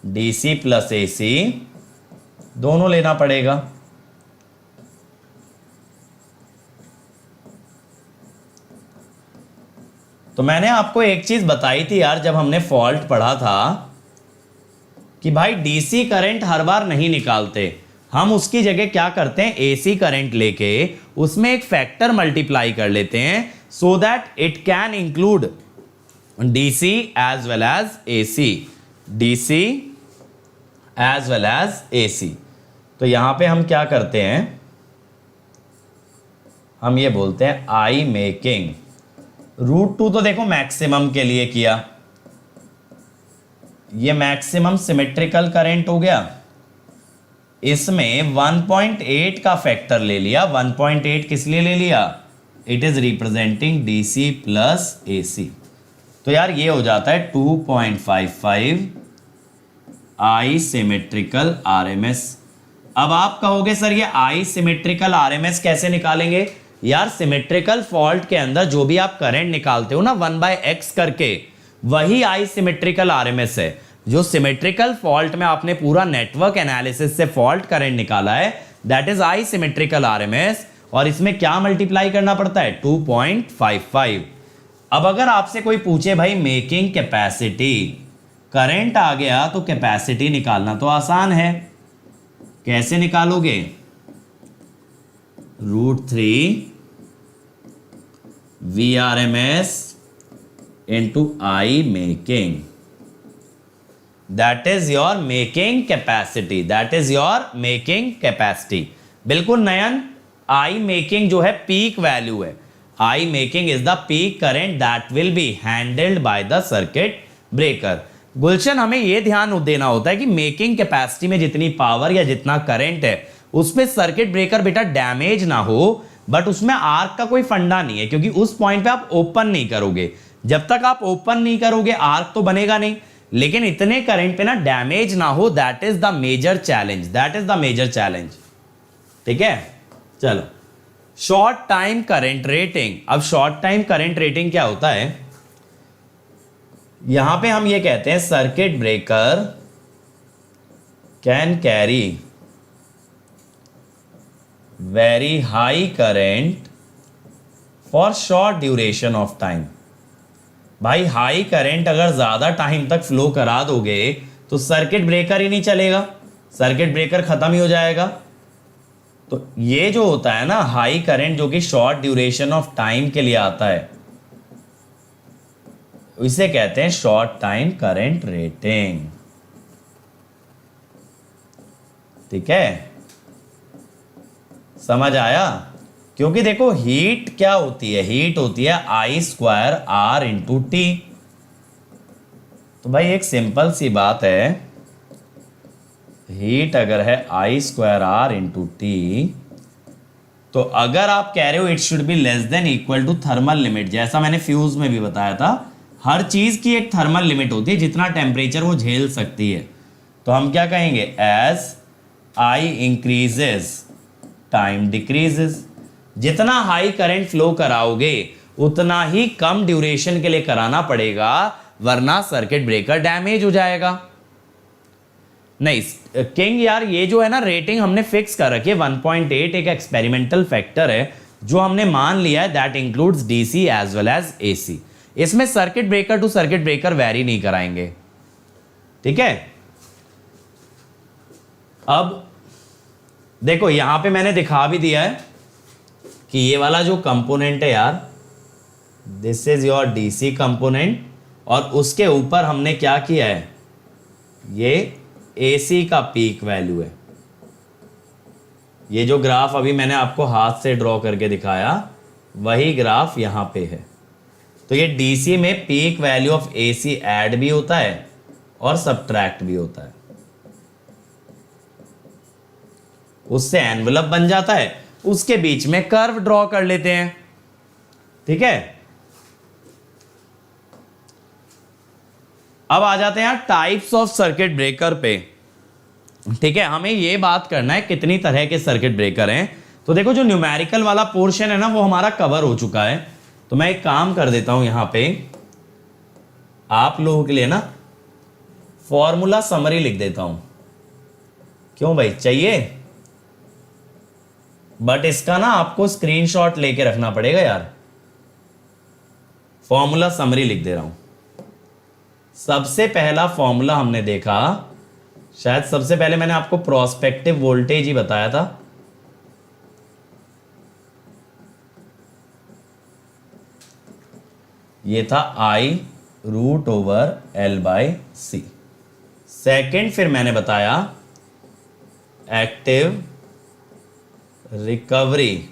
डीसी प्लस एसी दोनों लेना पड़ेगा। तो मैंने आपको एक चीज बताई थी यार जब हमने फॉल्ट पढ़ा था कि भाई डीसी करंट हर बार नहीं निकालते, हम उसकी जगह क्या करते हैं, एसी करंट लेके उसमें एक फैक्टर मल्टीप्लाई कर लेते हैं so that it can include DC as well as AC, DC as well as AC. तो यहां पे हम क्या करते हैं, हम ये बोलते हैं आई मेकिंग √2। तो देखो मैक्सिमम के लिए किया, ये मैक्सिमम सिमेट्रिकल करंट हो गया, इसमें 1.8 का फैक्टर ले लिया। 1.8 किस लिए ले लिया, it is representing DC plus AC. तो यार ये हो जाता है 2.55 आई सिमेट्रिकल आरएमएस। अब आप कहोगे सर ये आई सिमेट्रिकल आरएमएस कैसे निकालेंगे? यार सिमेट्रिकल फॉल्ट के अंदर जो भी आप करंट निकालते हो ना 1/x करके, वही आई सिमेट्रिकल आरएमएस है। जो सिमेट्रिकल फॉल्ट में आपने पूरा नेटवर्क एनालिसिस से फॉल्ट करंट निकाला है that is I symmetrical RMS, और इसमें क्या मल्टीप्लाई करना पड़ता है, 2.55। अब अगर आपसे कोई पूछे भाई मेकिंग कैपेसिटी, करंट आ गया तो कैपेसिटी निकालना तो आसान है, कैसे निकालोगे, √3 VRMS into I making, that is your making capacity, that is your making capacity। बिल्कुल नयन, I making जो है पीक वैल्यू है, I making is the peak current that will be handled by the circuit breaker। गुलशन हमें यह ध्यान देना होता है कि मेकिंग कैपेसिटी में जितनी पावर या जितना करंट है उसमें सर्किट ब्रेकर बेटा डैमेज ना हो, बट उसमें आर्क का कोई फंडा नहीं है क्योंकि उस पॉइंट पे आप ओपन नहीं करोगे। जब तक आप ओपन नहीं करोगे आर्क तो बनेगा नहीं, लेकिन इतने करंट पे ना डैमेज ना हो, that is the major challenge, that is the major challenge. ठीक है, चलो शॉर्ट टाइम करंट रेटिंग। अब शॉर्ट टाइम करंट रेटिंग क्या होता है, यहां पे हम ये कहते हैं circuit breaker can carry very high current for short duration of time. भाई हाई करंट अगर ज्यादा टाइम तक फ्लो करा दोगे तो सर्किट ब्रेकर ही नहीं चलेगा, सर्किट ब्रेकर खत्म ही हो जाएगा। तो ये जो होता है ना हाई करंट जो कि शॉर्ट ड्यूरेशन ऑफ टाइम के लिए आता है, इसे कहते हैं शॉर्ट टाइम करंट रेटिंग। ठीक है, समझ आया? क्योंकि देखो हीट क्या होती है, हीट होती है I²R × T। तो भाई एक सिंपल सी बात है, हीट अगर है I²R × T, तो अगर आप कह रहे हो it should be less than equal to thermal limit, जैसा मैंने फ्यूज में भी बताया था हर चीज की एक थर्मल लिमिट होती है जितना टेम्परेचर वो झेल सकती है। तो हम क्या कहेंगे, as I increases time decreases. जितना हाई करंट फ्लो कराओगे उतना ही कम ड्यूरेशन के लिए कराना पड़ेगा, वरना सर्किट ब्रेकर डैमेज हो जाएगा। नहीं किंग यार, ये जो है ना रेटिंग हमने फिक्स कर रखी है 1.8, एक एक्सपेरिमेंटल फैक्टर है जो हमने मान लिया है, that includes DC as well as AC. इसमें circuit breaker to circuit breaker vary नहीं कराएंगे। ठीक है, अब देखो यहां पे मैंने दिखा भी दिया है कि ये वाला जो कंपोनेंट है यार, this is your DC component, और उसके ऊपर हमने क्या किया है, ये एसी का पीक वैल्यू है। ये जो ग्राफ अभी मैंने आपको हाथ से ड्रॉ करके दिखाया वही ग्राफ यहाँ पे है। तो ये डीसी में peak value of AC add भी होता है और सब्ट्रैक्ट भी होता है, उससे एनवलप बन जाता है, उसके बीच में कर्व ड्रॉ कर लेते हैं। ठीक है, अब आ जाते हैं टाइप्स ऑफ सर्किट ब्रेकर पे। ठीक है, हमें ये बात करना है कितनी तरह के सर्किट ब्रेकर हैं। तो देखो जो न्यूमेरिकल वाला पोर्शन है ना वो हमारा कवर हो चुका है, तो मैं एक काम कर देता हूं यहां पे आप लोगों के लिए ना फॉर्मूला समरी लिख देता हूं। क्यों भाई, चाहिए? बट इसका ना आपको स्क्रीनशॉट लेके रखना पड़ेगा यार। फॉर्मूला समरी लिख दे रहा हूं। सबसे पहला फॉर्मूला हमने देखा, शायद सबसे पहले मैंने आपको प्रोस्पेक्टिव वोल्टेज ही बताया था। ये था I√L/C। सेकेंड फिर मैंने बताया एक्टिव रिकवरी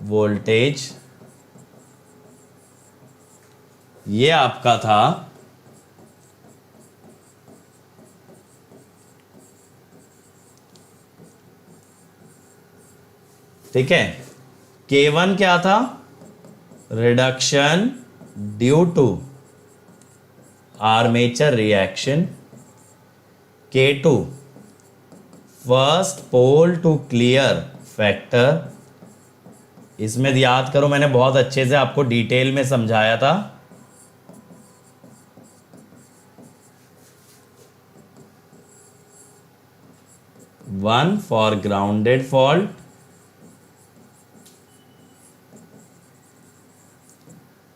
वोल्टेज, ये आपका था ठीक है। K1 क्या था? Reduction due to armature reaction. K2 first pole to clear factor. इसमें याद करो मैंने बहुत अच्छे से आपको डिटेल में समझाया था। One for grounded fault,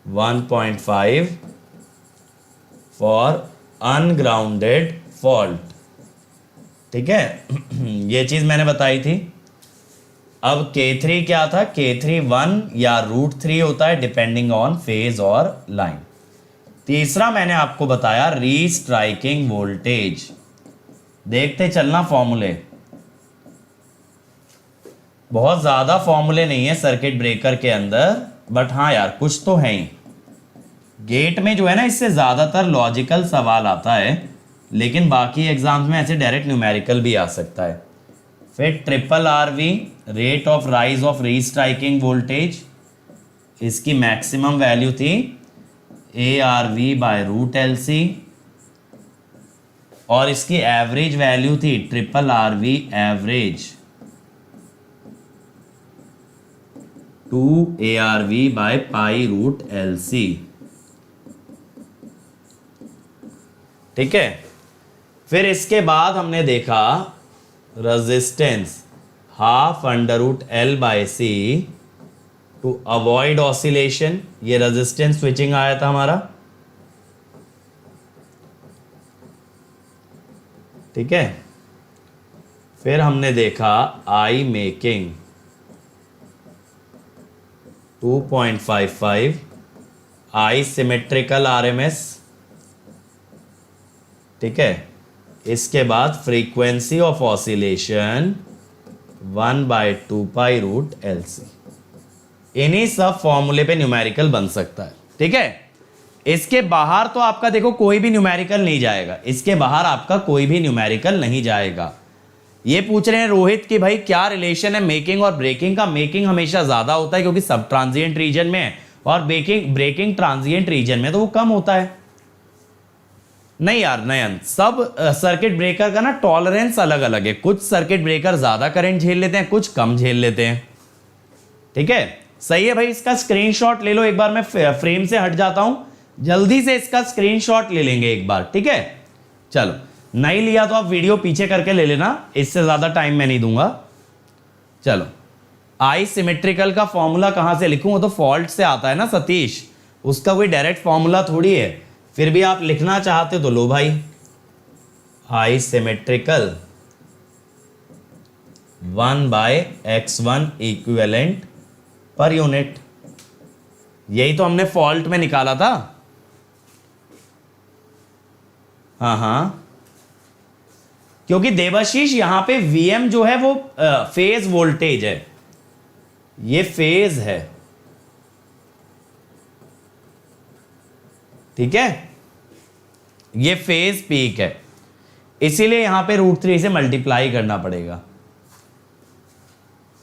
1.5 for ungrounded fault. ठीक है ये चीज मैंने बताई थी। अब K3 क्या था? K3 1 या √3 होता है डिपेंडिंग ऑन फेज और लाइन। तीसरा मैंने आपको बताया रीस्ट्राइकिंग वोल्टेज। देखते चलना फॉर्मूले, बहुत ज्यादा फॉर्मूले नहीं है सर्किट ब्रेकर के अंदर, बट हाँ यार कुछ तो है ही। गेट में जो है ना इससे ज्यादातर लॉजिकल सवाल आता है, लेकिन बाकी एग्जाम्स में ऐसे डायरेक्ट न्यूमेरिकल भी आ सकता है। फिर RRV rate of rise of restriking voltage, इसकी मैक्सिमम वैल्यू थी ARV/√LC और इसकी एवरेज वैल्यू थी RRV एवरेज 2ARV/π√LC। ठीक है, फिर इसके बाद हमने देखा resistance ½ √L/C to avoid oscillation. ये रेजिस्टेंस स्विचिंग आया था हमारा। ठीक है, फिर हमने देखा I making 2.55 I symmetrical RMS। ठीक है, इसके बाद फ्रीक्वेंसी ऑफ ऑसिलेशन 1/2π√LC। इन्हीं सब फॉर्मूले पे न्यूमेरिकल बन सकता है। ठीक है, इसके बाहर तो आपका देखो कोई भी न्यूमेरिकल नहीं जाएगा, इसके बाहर आपका कोई भी न्यूमेरिकल नहीं जाएगा। ये पूछ रहे हैं रोहित कि भाई क्या रिलेशन है मेकिंग और ब्रेकिंग का? मेकिंग हमेशा ज्यादा होता है क्योंकि सब ट्रांजिएंट रीजन में है, और ब्रेकिंग ट्रांजिएंट रीजन में तो वो कम होता है। नहीं यार नयन, सब सर्किट ब्रेकर का ना टॉलरेंस अलग अलग है। कुछ सर्किट ब्रेकर ज्यादा करंट झेल लेते हैं, कुछ कम झेल लेते हैं। ठीक है, सही है भाई। इसका स्क्रीनशॉट ले लो एक बार, मैं फ्रेम से हट जाता हूं, जल्दी से इसका स्क्रीनशॉट ले लेंगे एक बार। ठीक है, चलो नहीं लिया तो आप वीडियो पीछे करके ले लेना, इससे ज्यादा टाइम मैं नहीं दूंगा। चलो, आई सिमेट्रिकल का फॉर्मूला कहां से लिखूं? वो तो फॉल्ट से आता है ना सतीश, उसका कोई डायरेक्ट फॉर्मूला थोड़ी है। फिर भी आप लिखना चाहते तो लो भाई, I symmetrical 1/x1 equivalent per unit. यही तो हमने फॉल्ट में निकाला था। हाँ हाँ, क्योंकि देवाशीष यहां पे Vm जो है वो फेज वोल्टेज है, ये फेज है, ठीक है, ये फेज पीक है, इसीलिए यहां पे √3 से मल्टीप्लाई करना पड़ेगा।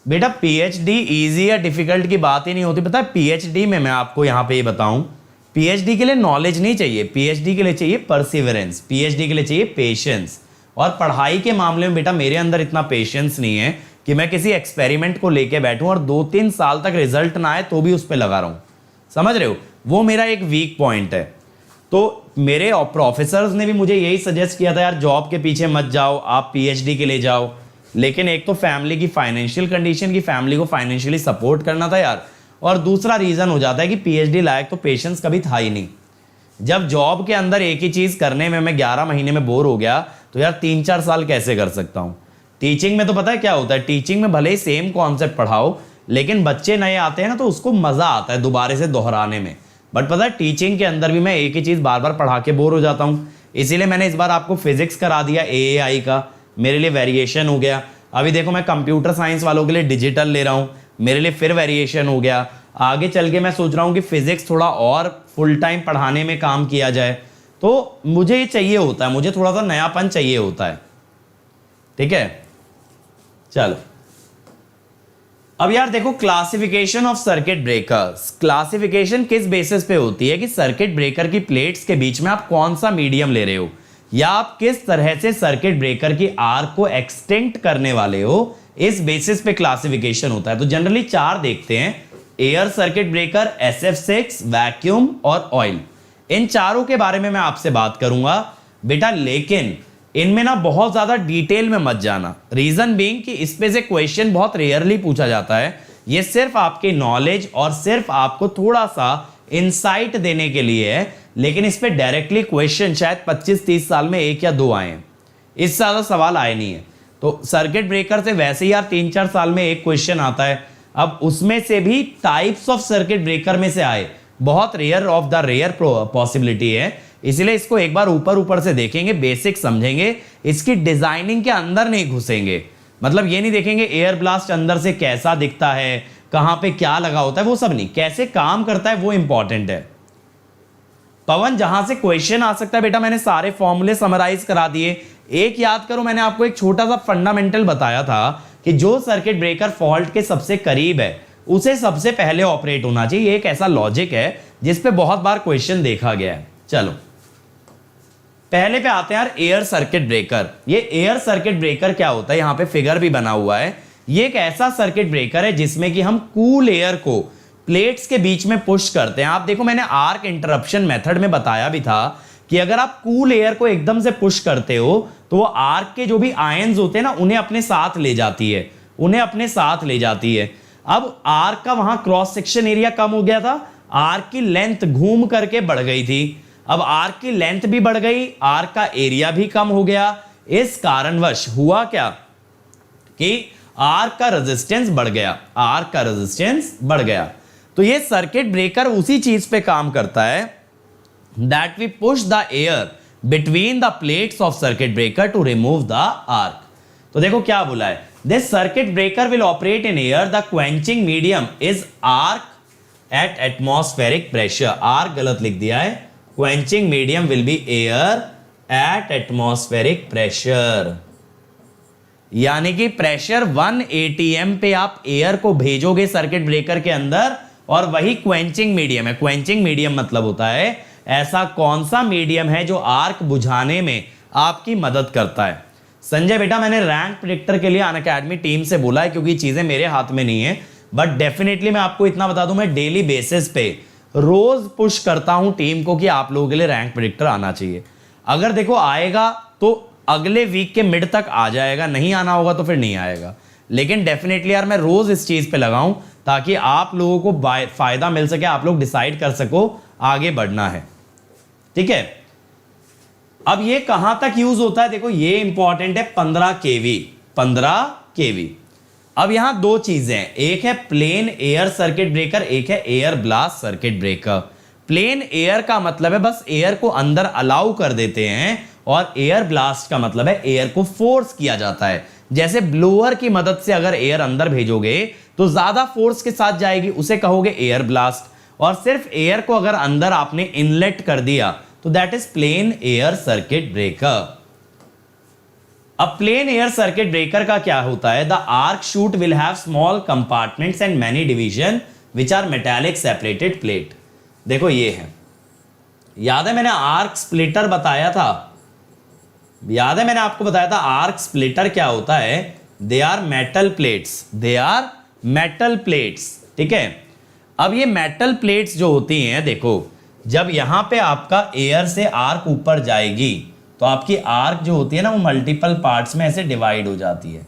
बेटा पीएचडी इजी या डिफिकल्ट की बात ही नहीं होती, पता है पीएचडी में मैं आपको यहां पे ये बताऊं, पीएचडी के लिए नॉलेज नहीं चाहिए, पीएचडी के लिए चाहिए परसिवरेंस, पीएचडी के लिए चाहिए पेशेंस। और पढ़ाई के मामले में बेटा मेरे अंदर इतना पेशेंस नहीं है कि मैं किसी एक्सपेरिमेंट को लेके बैठूं और 2-3 साल तक रिजल्ट ना आए तो भी उस पर लगा रहा हूं, समझ रहे हो, वो मेरा एक वीक पॉइंट है। तो मेरे प्रोफेसर्स ने भी मुझे यही सजेस्ट किया था, यार जॉब के पीछे मत जाओ, आप पीएचडी के लिए जाओ। लेकिन एक तो फैमिली की फाइनेंशियल कंडीशन की, फैमिली को फाइनेंशियली सपोर्ट करना था यार, और दूसरा रीजन हो जाता है कि पीएचडी लायक तो पेशेंस कभी था ही नहीं। जब जॉब के अंदर एक ही चीज करने में मैं 11 महीने में बोर हो गया तो यार 3-4 साल कैसे कर सकता हूं। टीचिंग में तो पता है क्या होता है, टीचिंग में भले ही सेम कॉन्सेप्ट पढ़ाओ, लेकिन बच्चे नए आते हैं ना तो उसको मजा आता है दोबारा से दोहराने में। बट पता है टीचिंग के अंदर भी मैं एक ही चीज बार बार पढ़ा के बोर हो जाता हूं, इसीलिए मैंने इस बार आपको फिजिक्स करा दिया एएआई का, मेरे लिए वेरिएशन हो गया। अभी देखो मैं कंप्यूटर साइंस वालों के लिए डिजिटल ले रहा हूं, मेरे लिए फिर वेरिएशन हो गया। आगे चल के मैं सोच रहा हूं कि फिजिक्स थोड़ा और फुल टाइम पढ़ाने में काम किया जाए, तो मुझे ये चाहिए होता है, मुझे थोड़ा सा नयापन चाहिए होता है, ठीक है। चलो अब यार देखो classification of circuit breakers, classification किस बेसिस पे होती है कि सर्किट ब्रेकर की प्लेट्स के बीच में आप कौन सा मीडियम ले रहे हो, या आप किस तरह से सर्किट ब्रेकर की आर्क को एक्सटेंट करने वाले हो, इस बेसिस पे क्लासिफिकेशन होता है। तो जनरली 4 देखते हैं, air circuit breaker, SF6, vacuum और ऑयल। इन चारों के बारे में मैं आपसे बात करूंगा बेटा, लेकिन इनमें ना बहुत ज्यादा डिटेल में मत जाना। रीजन बीइंग कि इस पे से क्वेश्चन बहुत रेयरली पूछा जाता है, ये सिर्फ आपके नॉलेज और सिर्फ आपको थोड़ा सा इंसाइट देने के लिए है, लेकिन इस पे डायरेक्टली क्वेश्चन शायद 25-30 साल में 1 या 2 आए हैं, इससे ज्यादा सवाल आए नहीं है। तो सर्किट ब्रेकर से वैसे ही यार 3-4 साल में एक क्वेश्चन आता है, अब उसमें से भी टाइप्स ऑफ सर्किट ब्रेकर में से आए, बहुत rare of the rare possibility है, इसलिए इसको एक बार ऊपर ऊपर से देखेंगे, बेसिक समझेंगे, इसकी डिजाइनिंग के अंदर नहीं घुसेंगे। मतलब ये नहीं देखेंगे एयर ब्लास्ट अंदर से कैसा दिखता है, कहां पे क्या लगा होता है, वो सब नहीं, कैसे काम करता है वो इंपॉर्टेंट है। पवन जहां से क्वेश्चन आ सकता है बेटा, मैंने सारे फॉर्मूले समराइज करा दिए। एक याद करो, मैंने आपको एक छोटा सा फंडामेंटल बताया था कि जो सर्किट ब्रेकर फॉल्ट के सबसे करीब है उसे सबसे पहले ऑपरेट होना चाहिए। ये एक ऐसा लॉजिक है जिस पे बहुत बार क्वेश्चन देखा गया है। चलो पहले पे आते हैं यार, एयर सर्किट ब्रेकर। ये एयर सर्किट ब्रेकर क्या होता है, यहां पे फिगर भी बना हुआ है। ये एक ऐसा सर्किट ब्रेकर है जिसमें कि हम कूल एयर को प्लेट्स के बीच में पुश करते हैं। आप देखो मैंने आर्क इंटरप्शन मेथड में बताया भी था कि अगर आप कूल एयर को एकदम से पुश करते हो तो वो आर्क के जो भी आयंस होते हैं ना उन्हें अपने साथ ले जाती है, उन्हें अपने साथ ले जाती है। अब आर्क का वहां क्रॉस सेक्शन एरिया कम हो गया था, आर्क की लेंथ घूम करके बढ़ गई थी। अब आर्क की लेंथ भी बढ़ गई, आर्क का एरिया भी कम हो गया। इस कारणवश हुआ क्या कि आर्क का रेजिस्टेंस बढ़ गया, आर्क का रेजिस्टेंस बढ़ गया। तो ये सर्किट ब्रेकर उसी चीज पे काम करता है, that we push the air between the plates of circuit breaker to remove the arc. तो देखो क्या बोला है, this circuit breaker will operate in air, the quenching medium is arc at atmospheric pressure. Arc गलत लिख दिया है, quenching medium will be air at atmospheric pressure, यानी कि प्रेशर 1 atm पे आप एयर को भेजोगे सर्किट ब्रेकर के अंदर, और वही क्वेंचिंग मीडियम है। क्वेंचिंग मीडियम मतलब होता है ऐसा कौन सा मीडियम है जो आर्क बुझाने में आपकी मदद करता है। संजय बेटा मैंने रैंक प्रेडिक्टर के लिए अनअकैडमी टीम से बोला है, क्योंकि चीजें मेरे हाथ में नहीं है, बट डेफिनेटली मैं आपको इतना बता दूं, मैं डेली बेसिस पे रोज पुश करता हूं टीम को कि आप लोगों के लिए रैंक प्रेडिक्टर आना चाहिए। अगर देखो आएगा तो अगले वीक के मिड तक आ जाएगा, नहीं आना होगा तो फिर नहीं आएगा। लेकिन डेफिनेटली यार मैं रोज इस चीज पे लगाऊं ताकि आप लोगों को फायदा मिल सके, आप लोग डिसाइड कर सको आगे बढ़ना है, ठीक है। अब ये कहां तक यूज होता है, देखो ये इंपॉर्टेंट है, 15 kV, 15 kV। अब यहां दो चीजें हैं, एक है प्लेन एयर सर्किट ब्रेकर, एक है air blast circuit breaker. Plain air का मतलब है बस एयर को अंदर अलाउ कर देते हैं और एयर ब्लास्ट का मतलब है एयर को फोर्स किया जाता है। जैसे ब्लोअर की मदद से अगर एयर अंदर भेजोगे तो ज्यादा फोर्स के साथ जाएगी, उसे कहोगे एयर ब्लास्ट। और सिर्फ एयर को अगर अंदर आपने इनलेट कर दिया तो that is plain air circuit breaker. अब प्लेन एयर सर्किट ब्रेकर का क्या होता है? The arc chute will have small compartments and many division which are metallic separated plate. देखो ये है, याद है मैंने आर्क स्प्लिटर बताया था, याद है मैंने आपको बताया था आर्क स्प्लिटर क्या होता है? They are metal plates, they are metal plates, ठीक है। अब ये मेटल प्लेट्स जो होती हैं, देखो जब यहां पे आपका एयर से आर्क ऊपर जाएगी तो आपकी आर्क जो होती है ना वो मल्टीपल पार्ट्स में ऐसे डिवाइड हो जाती है।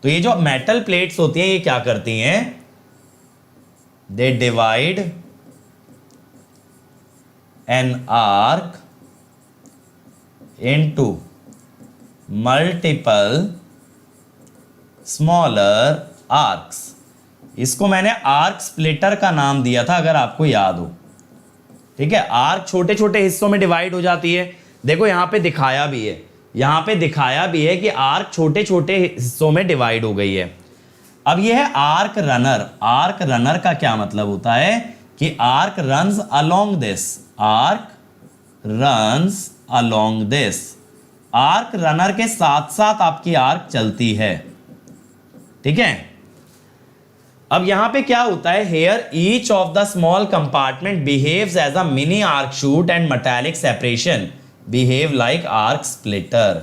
तो ये जो मेटल प्लेट्स होती हैं ये क्या करती हैं? They divide an arc into multiple smaller arcs. इसको मैंने आर्क स्प्लिटर का नाम दिया था अगर आपको याद हो, ठीक है। आर्क छोटे छोटे हिस्सों में डिवाइड हो जाती है। देखो यहां पे दिखाया भी है, यहां पे दिखाया भी है कि आर्क छोटे छोटे हिस्सों में डिवाइड हो गई है। अब यह है आर्क रनर। आर्क रनर का क्या मतलब होता है कि arc runs along this, arc runs along this. Arc runner के साथ साथ आपकी आर्क चलती है, ठीक है। अब यहां पे क्या होता है? Here each of the small compartment behaves as a mini arc chute and metallic separation behave like arc splitter.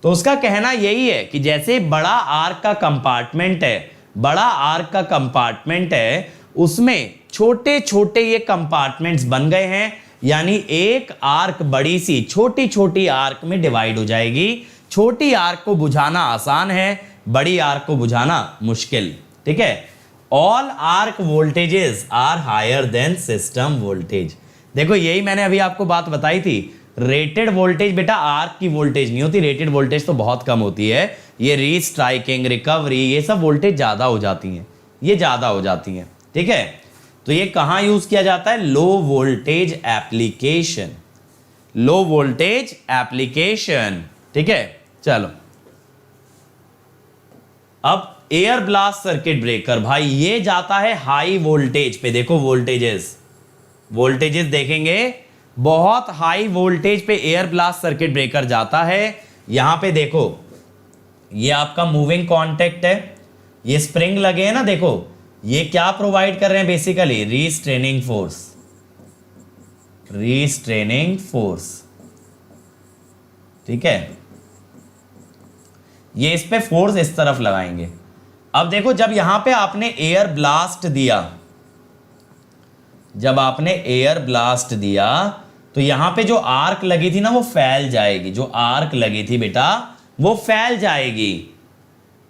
तो उसका कहना यही है कि जैसे बड़ा आर्क का कंपार्टमेंट है, बड़ा आर्क का कंपार्टमेंट है, उसमें छोटे छोटे ये कंपार्टमेंट्स बन गए हैं, यानी एक आर्क बड़ी सी छोटी छोटी आर्क में डिवाइड हो जाएगी। छोटी आर्क को बुझाना आसान है, बड़ी आर्क को बुझाना मुश्किल, ठीक है। All arc voltages are higher than system voltage. देखो यही मैंने अभी आपको बात बताई थी, रेटेड वोल्टेज बेटा आर्क की वोल्टेज नहीं होती, रेटेड वोल्टेज तो बहुत कम होती है। ये रीस्ट्राइकिंग, रिकवरी, ये सब वोल्टेज ज्यादा हो जाती हैं, ये ज्यादा हो जाती हैं, ठीक है। तो ये कहां यूज किया जाता है? Low voltage application, low voltage application, ठीक है। चलो अब एयर ब्लास्ट सर्किट ब्रेकर, भाई ये जाता है हाई वोल्टेज पे। देखो वोल्टेजेस, वोल्टेजेस देखेंगे, बहुत हाई वोल्टेज पे एयर ब्लास्ट सर्किट ब्रेकर जाता है। यहां पे देखो ये आपका मूविंग कॉन्टेक्ट है, ये स्प्रिंग लगे हैं ना, देखो ये क्या प्रोवाइड कर रहे हैं? बेसिकली रीस्ट्रेनिंग फोर्स, रीस्ट्रेनिंग फोर्स, ठीक है। ये इस पे फोर्स इस तरफ लगाएंगे। अब देखो जब यहां पे आपने एयर ब्लास्ट दिया, जब आपने एयर ब्लास्ट दिया तो यहां पे जो आर्क लगी थी ना वो फैल जाएगी, जो आर्क लगी थी बेटा वो फैल जाएगी।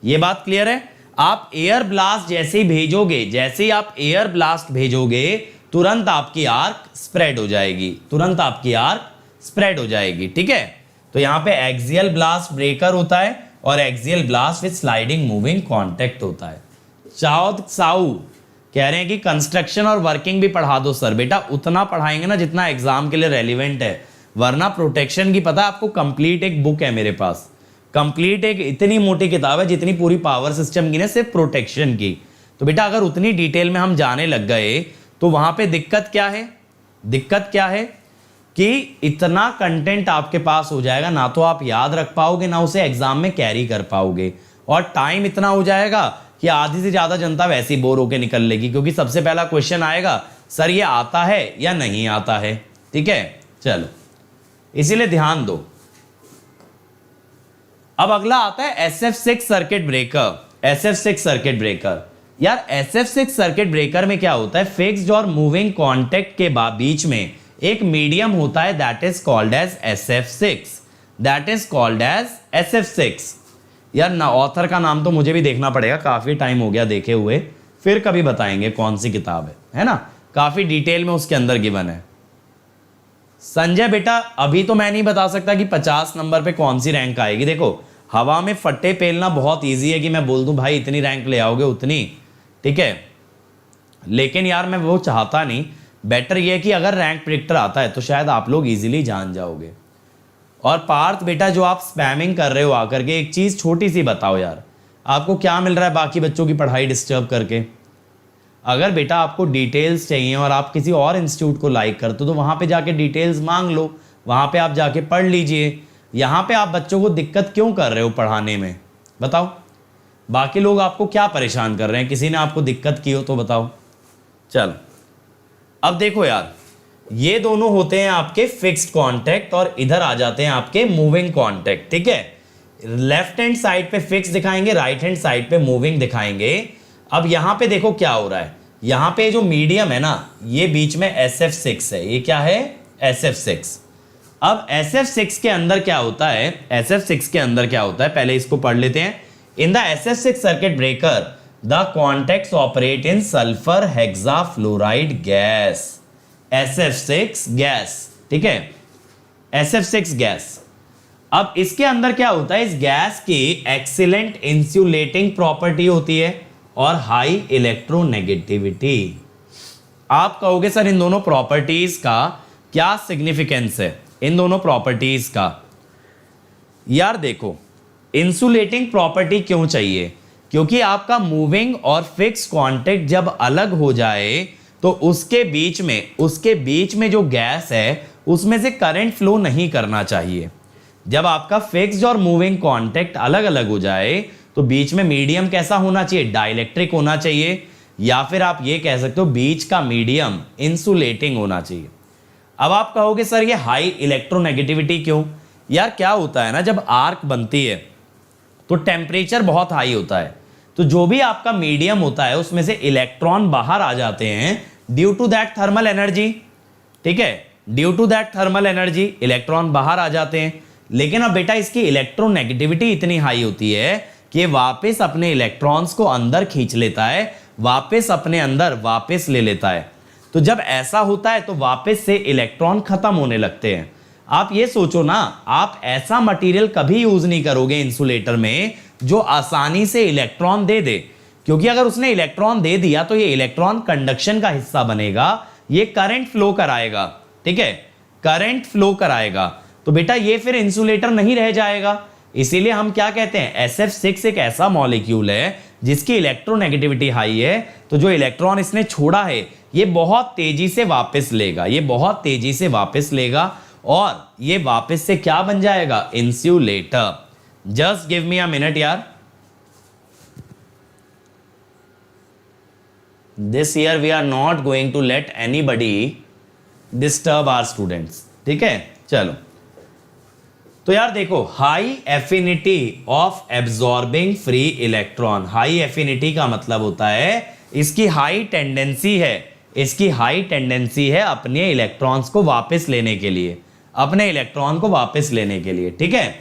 ये बात क्लियर है? आप एयर ब्लास्ट जैसे ही भेजोगे, जैसे ही आप एयर ब्लास्ट भेजोगे तुरंत आपकी आर्क स्प्रेड हो जाएगी, तुरंत आपकी आर्क स्प्रेड हो जाएगी, ठीक है। तो यहां पे एक्सियल ब्लास्ट ब्रेकर होता है और axial blast with sliding moving contact होता है। चाउद साऊ कह रहे हैं कि कंस्ट्रक्शन और वर्किंग भी पढ़ा दो सर। बेटा उतना पढ़ाएंगे ना जितना एग्जाम के लिए रेलिवेंट है, वरना प्रोटेक्शन की पता है आपको, कंप्लीट एक बुक है मेरे पास, कंप्लीट एक इतनी मोटी किताब है जितनी पूरी पावर सिस्टम की ना, सिर्फ प्रोटेक्शन की। तो बेटा अगर उतनी डिटेल में हम जाने लग गए तो वहां पे दिक्कत क्या है? दिक्कत क्या है कि इतना कंटेंट आपके पास हो जाएगा, ना तो आप याद रख पाओगे ना उसे एग्जाम में कैरी कर पाओगे, और टाइम इतना हो जाएगा कि आधी से ज्यादा जनता वैसे ही बोर होकर निकल लेगी, क्योंकि सबसे पहला क्वेश्चन आएगा सर ये आता है या नहीं आता है, ठीक है। चलो इसीलिए ध्यान दो। अब अगला आता है SF6 circuit breaker. SF6 circuit breaker, यार SF6 सर्किट ब्रेकर में क्या होता है? फिक्स्ड और मूविंग कॉन्टेक्ट के बीच में एक मीडियम होता है, that is called as SF6, that is called as SF6। यार ना ऑथर का नाम तो मुझे भी देखना पड़ेगा, काफी टाइम हो गया देखे हुए, फिर कभी बताएंगे कौन सी किताब है ना, काफी डिटेल में उसके अंदर गिवन है। संजय बेटा अभी तो मैं नहीं बता सकता कि 50 नंबर पे कौन सी रैंक आएगी। देखो हवा में फट्टे पेलना बहुत ईजी है कि मैं बोल दूं भाई इतनी रैंक ले आओगे उतनी, ठीक है, लेकिन यार मैं वो चाहता नहीं। बेटर ये है कि अगर रैंक प्रेडिक्टर आता है तो शायद आप लोग इजीली जान जाओगे। और पार्थ बेटा जो आप स्पैमिंग कर रहे हो आकर के, एक चीज छोटी सी बताओ यार, आपको क्या मिल रहा है बाकी बच्चों की पढ़ाई डिस्टर्ब करके? अगर बेटा आपको डिटेल्स चाहिए और आप किसी और इंस्टीट्यूट को लाइक करते हो तो वहां पे जाके डिटेल्स मांग लो, वहां पे आप जाके पढ़ लीजिए। यहाँ पे आप बच्चों को दिक्कत क्यों कर रहे हो पढ़ाने में, बताओ? बाकी लोग आपको क्या परेशान कर रहे हैं? किसी ने आपको दिक्कत की हो तो बताओ। चलो अब देखो यार, ये दोनों होते हैं आपके फिक्स्ड कांटेक्ट और इधर आ जाते हैं आपके मूविंग कांटेक्ट। ठीक है, लेफ्ट हैंड साइड पे फिक्स दिखाएंगे, राइट हैंड साइड पे मूविंग दिखाएंगे। अब यहां पे देखो क्या हो रहा है, यहां पे जो मीडियम है ना, ये बीच में SF6 है। ये क्या है? SF6। अब SF6 के अंदर क्या होता है? SF6 के अंदर क्या होता है, पहले इसको पढ़ लेते हैं। In the SF6 circuit breaker the contacts operate in sulphur hexafluoride gas, SF6 gas. ठीक है, SF6 गैस। अब इसके अंदर क्या होता है, इस गैस की एक्सीलेंट इंसुलेटिंग प्रॉपर्टी होती है और हाई इलेक्ट्रोनेगेटिविटी। आप कहोगे सर इन दोनों प्रॉपर्टीज का क्या सिग्निफिकेंस है? इन दोनों प्रॉपर्टीज का यार देखो, इंसुलेटिंग प्रॉपर्टी क्यों चाहिए? क्योंकि आपका मूविंग और फिक्स कांटेक्ट जब अलग हो जाए तो उसके बीच में जो गैस है उसमें से करंट फ्लो नहीं करना चाहिए। जब आपका फिक्स्ड और मूविंग कांटेक्ट अलग अलग हो जाए तो बीच में मीडियम कैसा होना चाहिए? डाइलेक्ट्रिक होना चाहिए, या फिर आप ये कह सकते हो बीच का मीडियम इंसुलेटिंग होना चाहिए। अब आप कहोगे सर ये हाई इलेक्ट्रोनेगेटिविटी क्यों? यार क्या होता है ना, जब आर्क बनती है तो टेम्परेचर बहुत हाई होता है, तो जो भी आपका मीडियम होता है उसमें से इलेक्ट्रॉन बाहर आ जाते हैं due to that thermal energy. ठीक है, due to that thermal energy electron बाहर आ जाते हैं। लेकिन अब बेटा इसकी इलेक्ट्रोनेगेटिविटी इतनी हाई होती है कि वापस अपने इलेक्ट्रॉन्स को अंदर खींच लेता है, वापस अपने अंदर वापस ले लेता है। तो जब ऐसा होता है तो वापस से इलेक्ट्रॉन खत्म होने लगते हैं। आप ये सोचो ना, आप ऐसा मटेरियल कभी यूज नहीं करोगे इंसुलेटर में जो आसानी से इलेक्ट्रॉन दे दे, क्योंकि अगर उसने इलेक्ट्रॉन दे दिया तो ये इलेक्ट्रॉन कंडक्शन का हिस्सा बनेगा, ये करंट फ्लो कराएगा। ठीक है, करंट फ्लो कराएगा, तो बेटा ये फिर इंसुलेटर नहीं रह जाएगा। इसीलिए हम क्या कहते हैं, SF6 एक ऐसा मॉलिक्यूल है जिसकी इलेक्ट्रोनेगेटिविटी हाई है, तो जो इलेक्ट्रॉन इसने छोड़ा है ये बहुत तेजी से वापस लेगा, ये बहुत तेजी से वापस लेगा और ये वापस से क्या बन जाएगा? Insulator. Just give me a minute यार। This year we are not going to let anybody disturb our students. ठीक है, चलो तो यार देखो, high affinity of absorbing free electron. High affinity का मतलब होता है इसकी हाई टेंडेंसी है, इसकी हाई टेंडेंसी है अपने इलेक्ट्रॉन्स को वापस लेने के लिए, अपने इलेक्ट्रॉन को वापस लेने के लिए। ठीक है,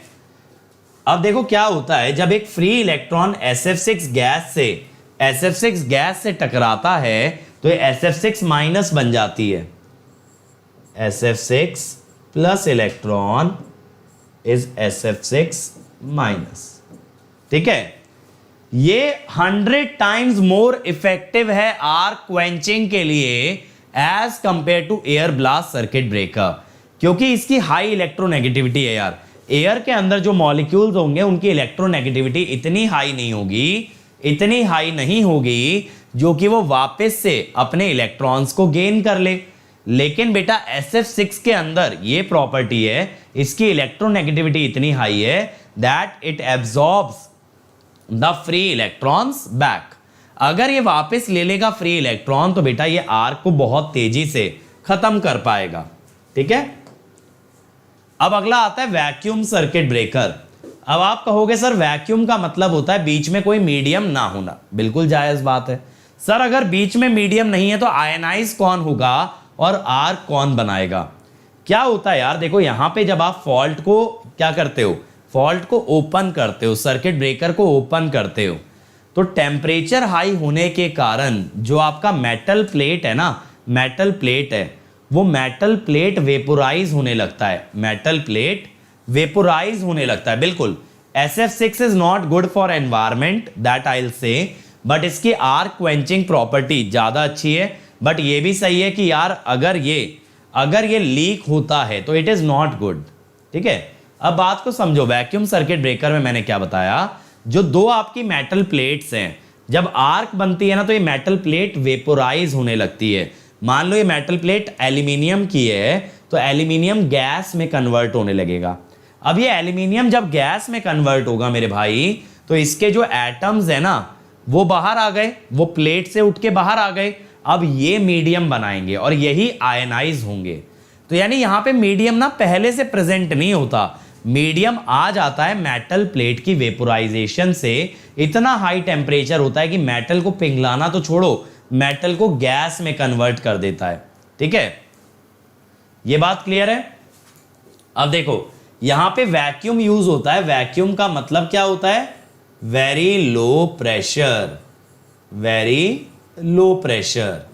अब देखो क्या होता है, जब एक फ्री इलेक्ट्रॉन SF6 गैस से टकराता है तो ये SF6 माइनस बन जाती है, SF6 plus electron is SF6 minus. ठीक है, ये 100 टाइम्स मोर इफेक्टिव है आर्क क्वेंचिंग के लिए as compare to air blast circuit breaker, क्योंकि इसकी हाई इलेक्ट्रोनेगेटिविटी है यार। एयर के अंदर जो मॉलिक्यूल्स होंगे उनकी इलेक्ट्रोनेगेटिविटी इतनी हाई नहीं होगी, इतनी हाई नहीं होगी जो कि वो वापस से अपने इलेक्ट्रॉन्स को गेन कर ले। लेकिन बेटा SF6 के अंदर ये प्रॉपर्टी है, इसकी इलेक्ट्रोनेगेटिविटी इतनी हाई है that it absorbs the free electrons back. अगर ये वापस ले लेगा फ्री इलेक्ट्रॉन तो बेटा ये आर्क को बहुत तेजी से खत्म कर पाएगा। ठीक है, अब अगला आता है वैक्यूम सर्किट ब्रेकर। अब आप कहोगे सर वैक्यूम का मतलब होता है बीच में कोई मीडियम ना होना। बिल्कुल जायज बात है सर, अगर बीच में मीडियम नहीं है तो आयनाइज कौन होगा और आर्क कौन बनाएगा? क्या होता है यार, देखो यहां पे जब आप फॉल्ट को क्या करते हो, फॉल्ट को ओपन करते हो, सर्किट ब्रेकर को ओपन करते हो, तो टेम्परेचर हाई होने के कारण जो आपका मेटल प्लेट है ना, मेटल प्लेट है, वो मेटल प्लेट वेपोराइज होने लगता है, मेटल प्लेट वेपोराइज होने लगता है। बिल्कुल, SF6 is not good for environment that I will say, but इसकी आर्क क्वेंचिंग प्रॉपर्टी ज्यादा अच्छी है। बट ये भी सही है कि यार अगर ये लीक होता है तो इट इज नॉट गुड। ठीक है, अब बात को समझो, वैक्यूम सर्किट ब्रेकर में मैंने क्या बताया, जो दो आपकी मेटल प्लेट्स हैं, जब आर्क बनती है ना तो ये मेटल प्लेट वेपोराइज होने लगती है। मान लो ये मेटल प्लेट एल्यूमिनियम की है तो एल्यूमिनियम गैस में कन्वर्ट होने लगेगा। अब ये एल्यूमिनियम जब गैस में कन्वर्ट होगा मेरे भाई, तो इसके जो एटम्स है ना वो बाहर आ गए, वो प्लेट से उठ के बाहर आ गए। अब ये मीडियम बनाएंगे और यही आयनाइज होंगे। तो यानी यहां पे मीडियम ना पहले से प्रेजेंट नहीं होता, मीडियम आ जाता है मेटल प्लेट की वेपोराइजेशन से। इतना हाई टेम्परेचर होता है कि मेटल को पिघलाना तो छोड़ो, मेटल को गैस में कन्वर्ट कर देता है। ठीक है, ये बात क्लियर है। अब देखो यहां पे वैक्यूम यूज होता है। वैक्यूम का मतलब क्या होता है, very low pressure, very low pressure.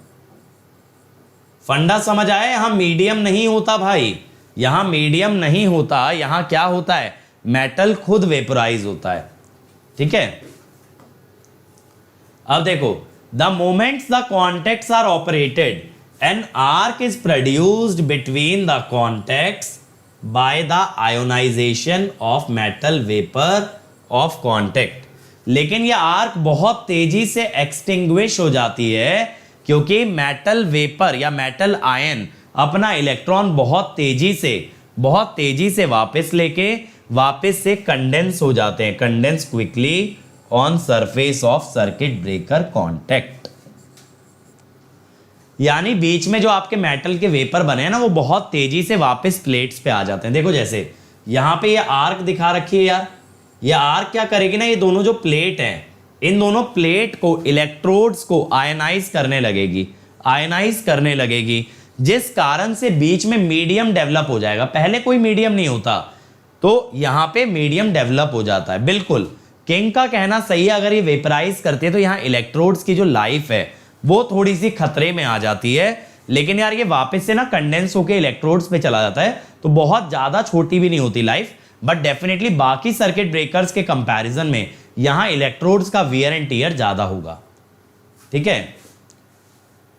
फंडा समझ आया, यहां मीडियम नहीं होता भाई, यहां मीडियम नहीं होता, यहां क्या होता है, मेटल खुद वेपोराइज होता है। ठीक है, अब देखो, the moments the contacts are operated an arc is produced between the contacts by the ionization of metal vapour of contact. लेकिन यह आर्क बहुत तेजी से एक्सटिंग्विश हो जाती है क्योंकि मेटल वेपर या मेटल आयन अपना इलेक्ट्रॉन बहुत तेजी से वापस लेके वापस से कंडेंस हो जाते हैं, condense quickly on surface of circuit breaker contact. यानी बीच में जो आपके मेटल के वेपर बने हैं ना वो बहुत तेजी से वापस प्लेट्स पे आ जाते हैं। देखो जैसे यहां पे ये आर्क दिखा रखी है यार, ये आर्क क्या करेगी ना, ये दोनों जो प्लेट हैं इन दोनों प्लेट को इलेक्ट्रोड्स को आयनाइज करने लगेगी, जिस कारण से बीच में मीडियम डेवलप हो जाएगा। पहले कोई मीडियम नहीं होता, तो यहां पे मीडियम डेवलप हो जाता है। बिल्कुल किंग का कहना सही है, अगर ये वेपराइज करते हैं तो यहां इलेक्ट्रोड्स की जो लाइफ है वो थोड़ी सी खतरे में आ जाती है। लेकिन यार ये वापस से ना कंडेंस होकर इलेक्ट्रोड्स पे चला जाता है, तो बहुत ज्यादा छोटी भी नहीं होती लाइफ, बट डेफिनेटली बाकी सर्किट ब्रेकर्स के कंपैरिजन में यहां इलेक्ट्रोड्स का वियर एंड टियर ज्यादा होगा। ठीक है,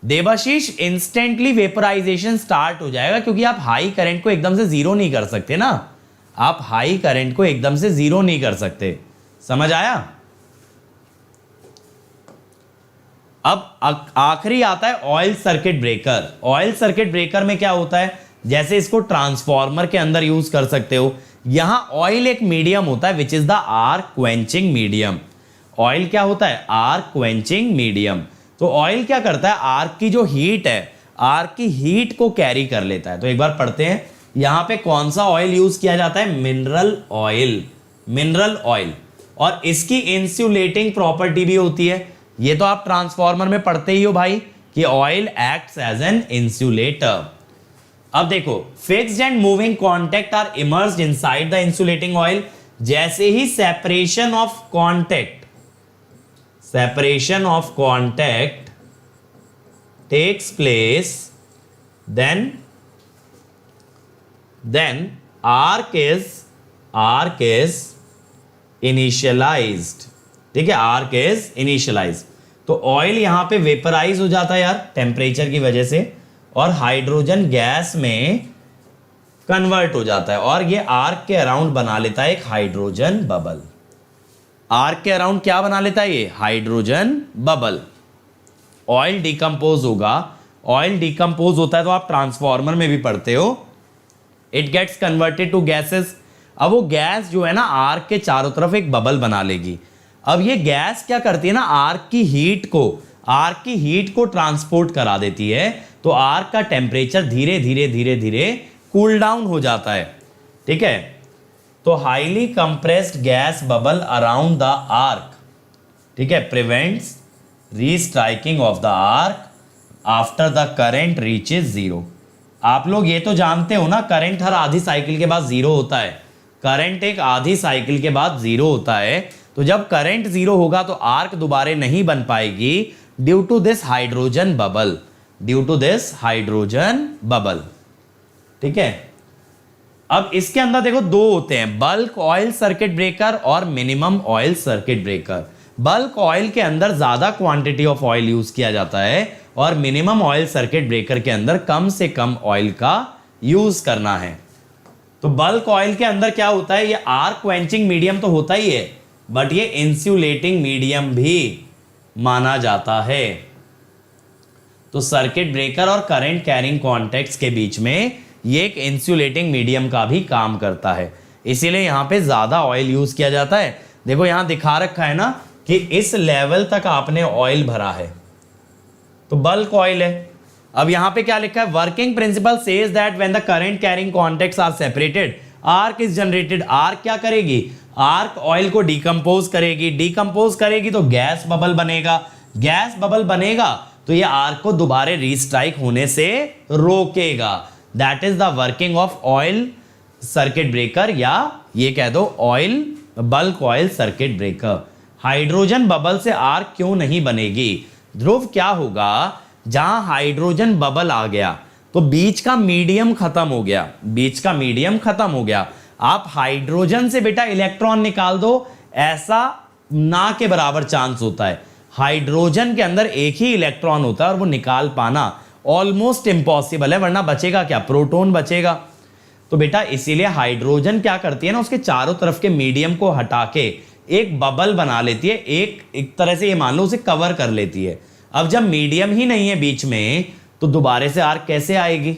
देवाशीष इंस्टेंटली वेपराइजेशन स्टार्ट हो जाएगा क्योंकि आप हाई करंट को एकदम से जीरो नहीं कर सकते ना, आप हाई करंट को एकदम से जीरो नहीं कर सकते। समझ आया। अब आखिरी आता है oil circuit breaker. Oil circuit breaker में क्या होता है, जैसे इसको ट्रांसफार्मर के अंदर यूज कर सकते हो, यहां ऑयल एक मीडियम होता है which is the arc quenching medium. Oil क्या होता है, आर्क क्वेंचिंग मीडियम। तो ऑयल क्या करता है, आर्क की जो हीट है, आर्क की हीट को कैरी कर लेता है। तो एक बार पढ़ते हैं, यहां पे कौन सा ऑयल यूज किया जाता है, मिनरल ऑयल, मिनरल ऑयल। और इसकी इंसुलेटिंग प्रॉपर्टी भी होती है, ये तो आप ट्रांसफार्मर में पढ़ते ही हो भाई कि oil acts as an insulator. अब देखो, fixed and moving contact are immersed inside the insulating oil. जैसे ही separation of contact takes place, then arc is initialized. ठीक है, आर्क इज इनिशियलाइज्ड। तो ऑयल यहां पे वेपराइज हो जाता है यार टेम्परेचर की वजह से, और हाइड्रोजन गैस में कन्वर्ट हो जाता है, और ये आर्क के अराउंड बना लेता है एक हाइड्रोजन बबल। आर्क के अराउंड क्या बना लेता है ये, हाइड्रोजन बबल। ऑयल डिकम्पोज होगा, ऑयल डिकम्पोज होता है तो आप ट्रांसफार्मर में भी पढ़ते हो, it gets converted to gases. अब वो गैस जो है ना आर्क के चारों तरफ एक बबल बना लेगी। अब ये गैस क्या करती है ना, आर्क की हीट को ट्रांसपोर्ट करा देती है, तो आर्क का टेम्परेचर धीरे धीरे कूल डाउन हो जाता है। ठीक है, तो highly compressed gas bubble around the arc, ठीक है, prevents restriking of the arc after the current reaches zero. आप लोग ये तो जानते हो ना, करंट हर आधी साइकिल के बाद जीरो होता है, करंट एक आधी साइकिल के बाद जीरो होता है। तो जब करंट जीरो होगा तो आर्क दोबारा नहीं बन पाएगी due to this hydrogen bubble, ठीक है। अब इसके अंदर देखो दो होते हैं, बल्क ऑयल सर्किट ब्रेकर और minimum oil circuit breaker. Bulk oil के अंदर ज्यादा क्वांटिटी ऑफ ऑयल यूज किया जाता है और मिनिमम ऑयल सर्किट ब्रेकर के अंदर कम से कम ऑयल का यूज करना है। तो बल्क ऑयल के अंदर क्या होता है, ये आर्क क्वेंचिंग मीडियम तो होता ही है, बट ये इंसुलेटिंग मीडियम भी माना जाता है। तो सर्किट ब्रेकर और करंट कैरिंग कॉन्टैक्ट्स के बीच में ये एक इंसुलेटिंग मीडियम का भी काम करता है, इसीलिए यहां पे ज्यादा ऑयल यूज किया जाता है। देखो यहां दिखा रखा है ना कि इस लेवल तक आपने ऑयल भरा है तो बल्क ऑयल है। अब यहां पे क्या लिखा है, working principle says that when the current carrying contacts are separated arc is generated. Arc क्या करेगी, आर्क ऑयल को डिकम्पोज करेगी, डिकम्पोज करेगी तो गैस बबल बनेगा, गैस बबल बनेगा तो ये आर्क को दोबारा रीस्ट्राइक होने से रोकेगा। That is the working of oil circuit breaker, या ये कह दो oil bulk oil circuit breaker. Hydrogen bubble से आर्क क्यों नहीं बनेगी ध्रुव, क्या होगा, जहां हाइड्रोजन बबल आ गया तो बीच का मीडियम खत्म हो गया, बीच का मीडियम खत्म हो गया। आप हाइड्रोजन से बेटा इलेक्ट्रॉन निकाल दो, ऐसा ना के बराबर चांस होता है। हाइड्रोजन के अंदर एक ही इलेक्ट्रॉन होता है और वो निकाल पाना ऑलमोस्ट इम्पॉसिबल है, वरना बचेगा क्या, प्रोटॉन बचेगा। तो बेटा इसीलिए हाइड्रोजन क्या करती है ना, उसके चारों तरफ के मीडियम को हटा के एक बबल बना लेती है, एक तरह से ये मान लो उसे कवर कर लेती है। अब जब मीडियम ही नहीं है बीच में तो दोबारा से आर्क कैसे आएगी,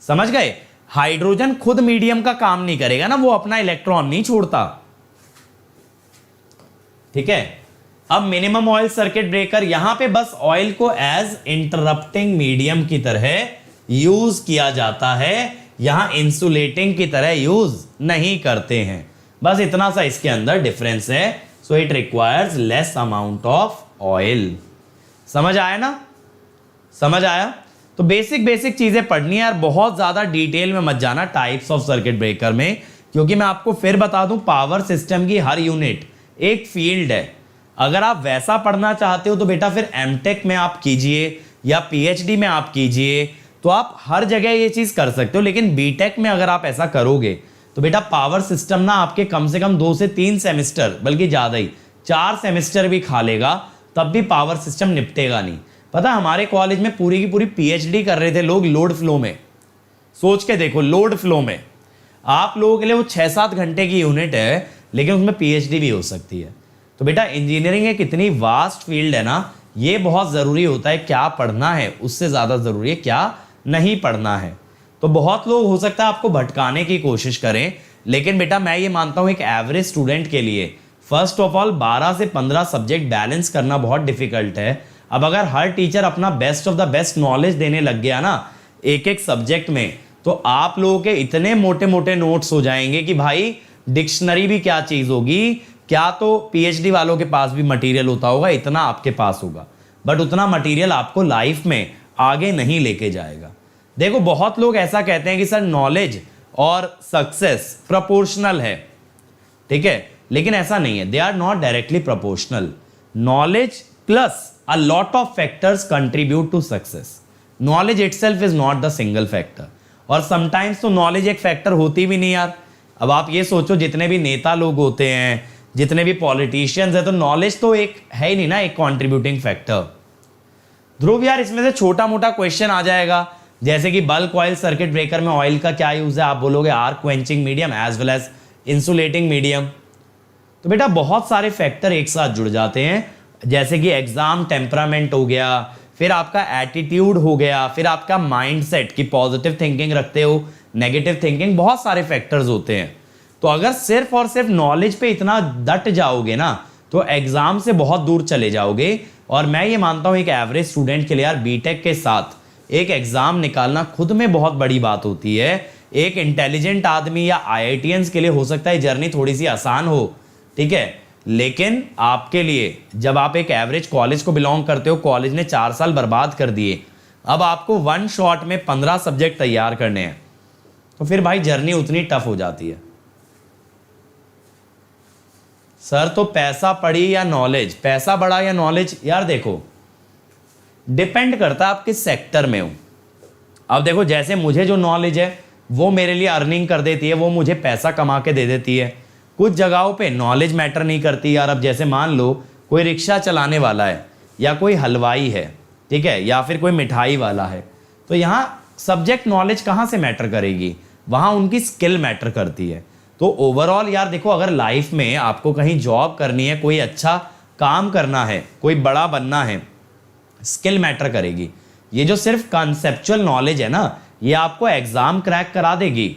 समझ गए। हाइड्रोजन खुद मीडियम का काम नहीं करेगा ना, वो अपना इलेक्ट्रॉन नहीं छोड़ता, ठीक है। अब मिनिमम ऑयल सर्किट ब्रेकर, यहां पे बस ऑयल को एज इंटरप्टिंग मीडियम की तरह यूज किया जाता है, यहां इंसुलेटिंग की तरह यूज नहीं करते हैं, बस इतना सा इसके अंदर डिफरेंस है। So it requires less amount of oil. समझ आया ना, समझ आया। तो बेसिक चीजें पढ़नी है यार, बहुत ज्यादा डिटेल में मत जाना टाइप्स ऑफ सर्किट ब्रेकर में, क्योंकि मैं आपको फिर बता दूं पावर सिस्टम की हर यूनिट एक फील्ड है। अगर आप वैसा पढ़ना चाहते हो तो बेटा फिर एमटेक में आप कीजिए या पीएचडी में आप कीजिए, तो आप हर जगह ये चीज कर सकते हो। लेकिन बीटेक में अगर आप ऐसा करोगे तो बेटा पावर सिस्टम ना आपके कम से कम 2 से 3 सेमेस्टर, बल्कि ज्यादा ही 4 सेमेस्टर भी खा लेगा, तब भी पावर सिस्टम निपटेगा नहीं। पता हमारे कॉलेज में पूरी की पूरी पीएचडी कर रहे थे लोग लोड फ्लो में, सोच के देखो, लोड फ्लो में आप लोगों के लिए वो 6-7 घंटे की यूनिट है, लेकिन उसमें पीएचडी भी हो सकती है। तो बेटा इंजीनियरिंग एक इतनी वास्ट फील्ड है ना, ये बहुत ज़रूरी होता है क्या पढ़ना है, उससे ज़्यादा ज़रूरी है क्या नहीं पढ़ना है। तो बहुत लोग हो सकता है आपको भटकाने की कोशिश करें, लेकिन बेटा मैं ये मानता हूँ एक एवरेज स्टूडेंट के लिए फर्स्ट ऑफ ऑल 12 से 15 सब्जेक्ट बैलेंस करना बहुत डिफिकल्ट है। अब अगर हर टीचर अपना best of the best knowledge देने लग गया ना एक एक सब्जेक्ट में, तो आप लोगों के इतने मोटे मोटे नोट्स हो जाएंगे कि भाई डिक्शनरी भी क्या चीज़ होगी, क्या तो पीएचडी वालों के पास भी मटेरियल होता होगा, इतना आपके पास होगा, बट उतना मटेरियल आपको लाइफ में आगे नहीं लेके जाएगा। देखो बहुत लोग ऐसा कहते हैं कि सर नॉलेज और सक्सेस प्रोपोर्शनल है, ठीक है, लेकिन ऐसा नहीं है, they are not directly proportional. Knowledge plus a lot of factors contribute to success, knowledge itself is not the single factor, और समटाइम्स तो नॉलेज एक फैक्टर होती भी नहीं यार। अब आप ये सोचो जितने भी नेता लोग होते हैं, जितने भी पॉलिटिशियंस हैं, तो नॉलेज तो एक है ही नहीं ना एक कंट्रीब्यूटिंग फैक्टर। ध्रुव यार इसमें से छोटा मोटा क्वेश्चन आ जाएगा, जैसे कि बल्क ऑयल सर्किट ब्रेकर में ऑयल का क्या यूज है, आप बोलोगे arc quenching medium as well as insulating medium. तो बेटा बहुत सारे फैक्टर एक साथ जुड़ जाते हैं, जैसे कि एग्जाम टेम्परामेंट हो गया, फिर आपका एटीट्यूड हो गया, फिर आपका माइंडसेट की पॉजिटिव थिंकिंग रखते हो, नेगेटिव थिंकिंग, बहुत सारे फैक्टर्स होते हैं। तो अगर सिर्फ और सिर्फ नॉलेज पे इतना डट जाओगे ना तो एग्जाम से बहुत दूर चले जाओगे। और मैं ये मानता हूं एक एवरेज स्टूडेंट के लिए यार बीटेक के साथ एक एग्जाम निकालना खुद में बहुत बड़ी बात होती है। एक इंटेलिजेंट आदमी या आईआईटीएंस के लिए हो सकता है जर्नी थोड़ी सी आसान हो, ठीक है, लेकिन आपके लिए जब आप एक एवरेज कॉलेज को बिलोंग करते हो, कॉलेज ने 4 साल बर्बाद कर दिए, अब आपको वन शॉट में 15 सब्जेक्ट तैयार करने हैं, तो फिर भाई जर्नी उतनी टफ हो जाती है। सर तो पैसा पड़ी या नॉलेज, पैसा बढ़ा या नॉलेज, यार देखो डिपेंड करता है आप किस सेक्टर में हो। अब देखो जैसे मुझे जो नॉलेज है वो मेरे लिए अर्निंग कर देती है, वो मुझे पैसा कमा के दे देती है। कुछ जगहों पे नॉलेज मैटर नहीं करती यार। अब जैसे मान लो कोई रिक्शा चलाने वाला है या कोई हलवाई है, ठीक है, या फिर कोई मिठाई वाला है, तो यहाँ सब्जेक्ट नॉलेज कहाँ से मैटर करेगी, वहां उनकी स्किल मैटर करती है। तो ओवरऑल यार देखो, अगर लाइफ में आपको कहीं जॉब करनी है, कोई अच्छा काम करना है, कोई बड़ा बनना है, स्किल मैटर करेगी। ये जो सिर्फ कॉन्सेप्चुअल नॉलेज है ना, ये आपको एग्जाम क्रैक करा देगी,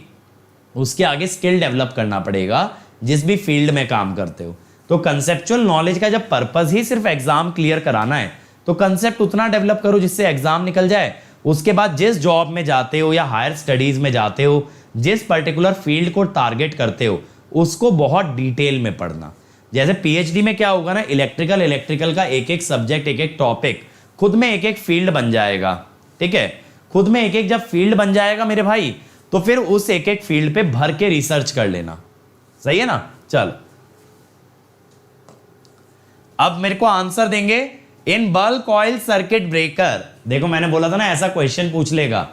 उसके आगे स्किल डेवलप करना पड़ेगा जिस भी फील्ड में काम करते हो। तो कंसेप्चुअल नॉलेज का जब पर्पस ही सिर्फ एग्जाम क्लियर कराना है, तो कंसेप्ट उतना डेवलप करो जिससे एग्जाम निकल जाए। उसके बाद जिस जॉब में जाते हो या हायर स्टडीज में जाते हो, जिस पर्टिकुलर फील्ड को टारगेट करते हो, उसको बहुत डिटेल में पढ़ना। जैसे पीएचडी में क्या होगा ना, इलेक्ट्रिकल का एक एक सब्जेक्ट, एक एक टॉपिक खुद में एक एक फील्ड बन जाएगा। ठीक है, खुद में एक एक जब फील्ड बन जाएगा मेरे भाई, तो फिर उस एक एक फील्ड पे भर के रिसर्च कर लेना। सही है ना। चल अब मेरे को आंसर देंगे। In bulk oil circuit breaker, देखो मैंने बोला था ना ऐसा क्वेश्चन पूछ लेगा।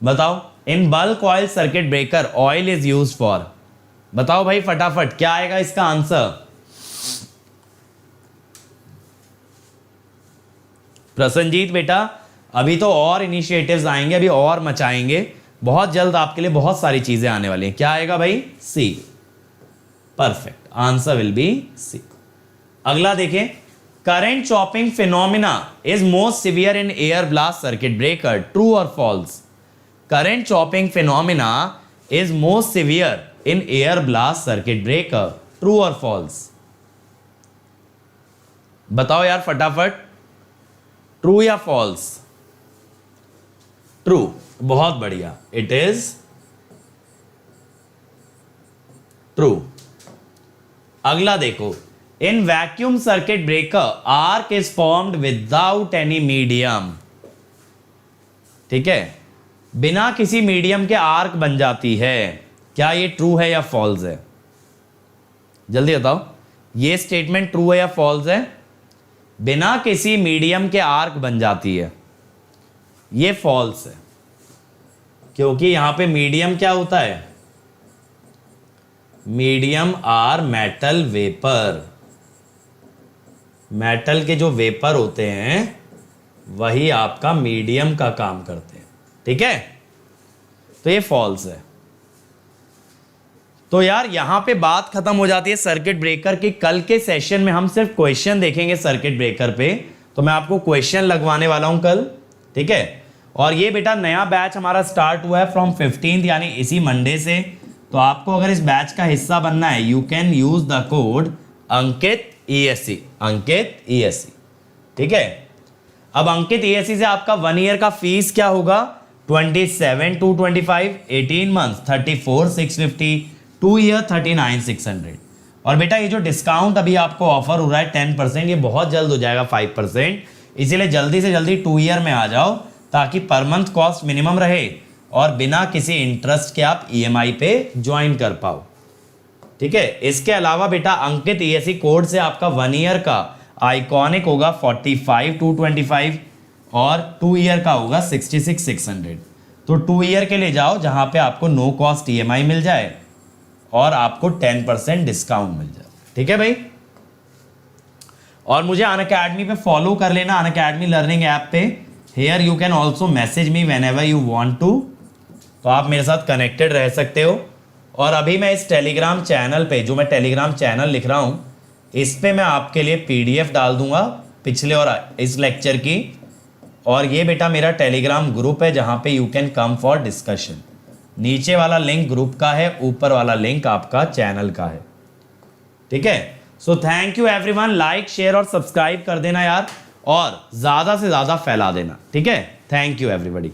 बताओ, in bulk oil circuit breaker oil is used for, बताओ भाई फटाफट क्या आएगा इसका आंसर। प्रसन्नजीत बेटा, अभी तो और इनिशिएटिव्स आएंगे, अभी और मचाएंगे, बहुत जल्द आपके लिए बहुत सारी चीजें आने वाली हैं। क्या आएगा भाई? C. Perfect, answer will be C. अगला देखें, current chopping phenomena is most severe in air blast circuit breaker, true और false? Current chopping phenomena is most severe in air blast circuit breaker, true और false? बताओ यार फटाफट, true या false? True, बहुत बढ़िया, इट इज ट्रू। अगला देखो, in vacuum circuit breaker arc is formed without any medium. ठीक है, बिना किसी मीडियम के आर्क बन जाती है। क्या ये ट्रू है या फॉल्स है? जल्दी बताओ, ये स्टेटमेंट ट्रू है या फॉल्स है? बिना किसी मीडियम के आर्क बन जाती है, ये फॉल्स है, क्योंकि यहां पे मीडियम क्या होता है? Medium are metal vapour. Metal के जो वेपर होते हैं वही आपका मीडियम का काम करते हैं। ठीक है, तो ये फॉल्स है। तो यार यहां पे बात खत्म हो जाती है सर्किट ब्रेकर की। कल के सेशन में हम सिर्फ क्वेश्चन देखेंगे सर्किट ब्रेकर पे, तो मैं आपको क्वेश्चन लगवाने वाला हूं कल। ठीक है, और ये बेटा नया बैच हमारा स्टार्ट हुआ है फ्रॉम 15th, यानी इसी मंडे से। तो आपको अगर इस बैच का हिस्सा बनना है, you can use the code Ankit ESC, Ankit ESC। ठीक है, अब अंकित ESC से आपका 1 ईयर का फीस क्या होगा? 27,225, 18 मंथ्स 34,650, 2 ईयर 39,600। और बेटा ये जो डिस्काउंट अभी आपको ऑफर हो रहा है 10%, ये बहुत जल्द हो जाएगा 5%, इसीलिए जल्दी से जल्दी 2 ईयर में आ जाओ, ताकि पर मंथ कॉस्ट मिनिमम रहे और बिना किसी इंटरेस्ट के आप EMI पे ज्वाइन कर पाओ। ठीक है, इसके अलावा बेटा अंकित ESC कोड से आपका 1 ईयर का आइकॉनिक होगा 45,225 और 2 ईयर का होगा 66,600। तो 2 ईयर के लिए जाओ जहां पे आपको नो कॉस्ट EMI मिल जाए और आपको 10% डिस्काउंट मिल जाए। ठीक है भाई, और मुझे अनअकैडमी पे फॉलो कर लेना, अनअकैडमी लर्निंग ऐप पे। Here you can also message me whenever you want to, तो आप मेरे साथ कनेक्टेड रह सकते हो। और अभी मैं इस टेलीग्राम चैनल पे, जो मैं टेलीग्राम चैनल लिख रहा हूँ, इस पे मैं आपके लिए PDF डाल दूंगा पिछले और इस लेक्चर की। और ये बेटा मेरा टेलीग्राम ग्रुप है जहाँ पे you can come for discussion. नीचे वाला लिंक ग्रुप का है, ऊपर वाला लिंक आपका चैनल का है। ठीक है, so thank you everyone, like share और सब्सक्राइब कर देना यार, और ज़्यादा से ज़्यादा फैला देना। ठीक है, थैंक यू एवरीबॉडी।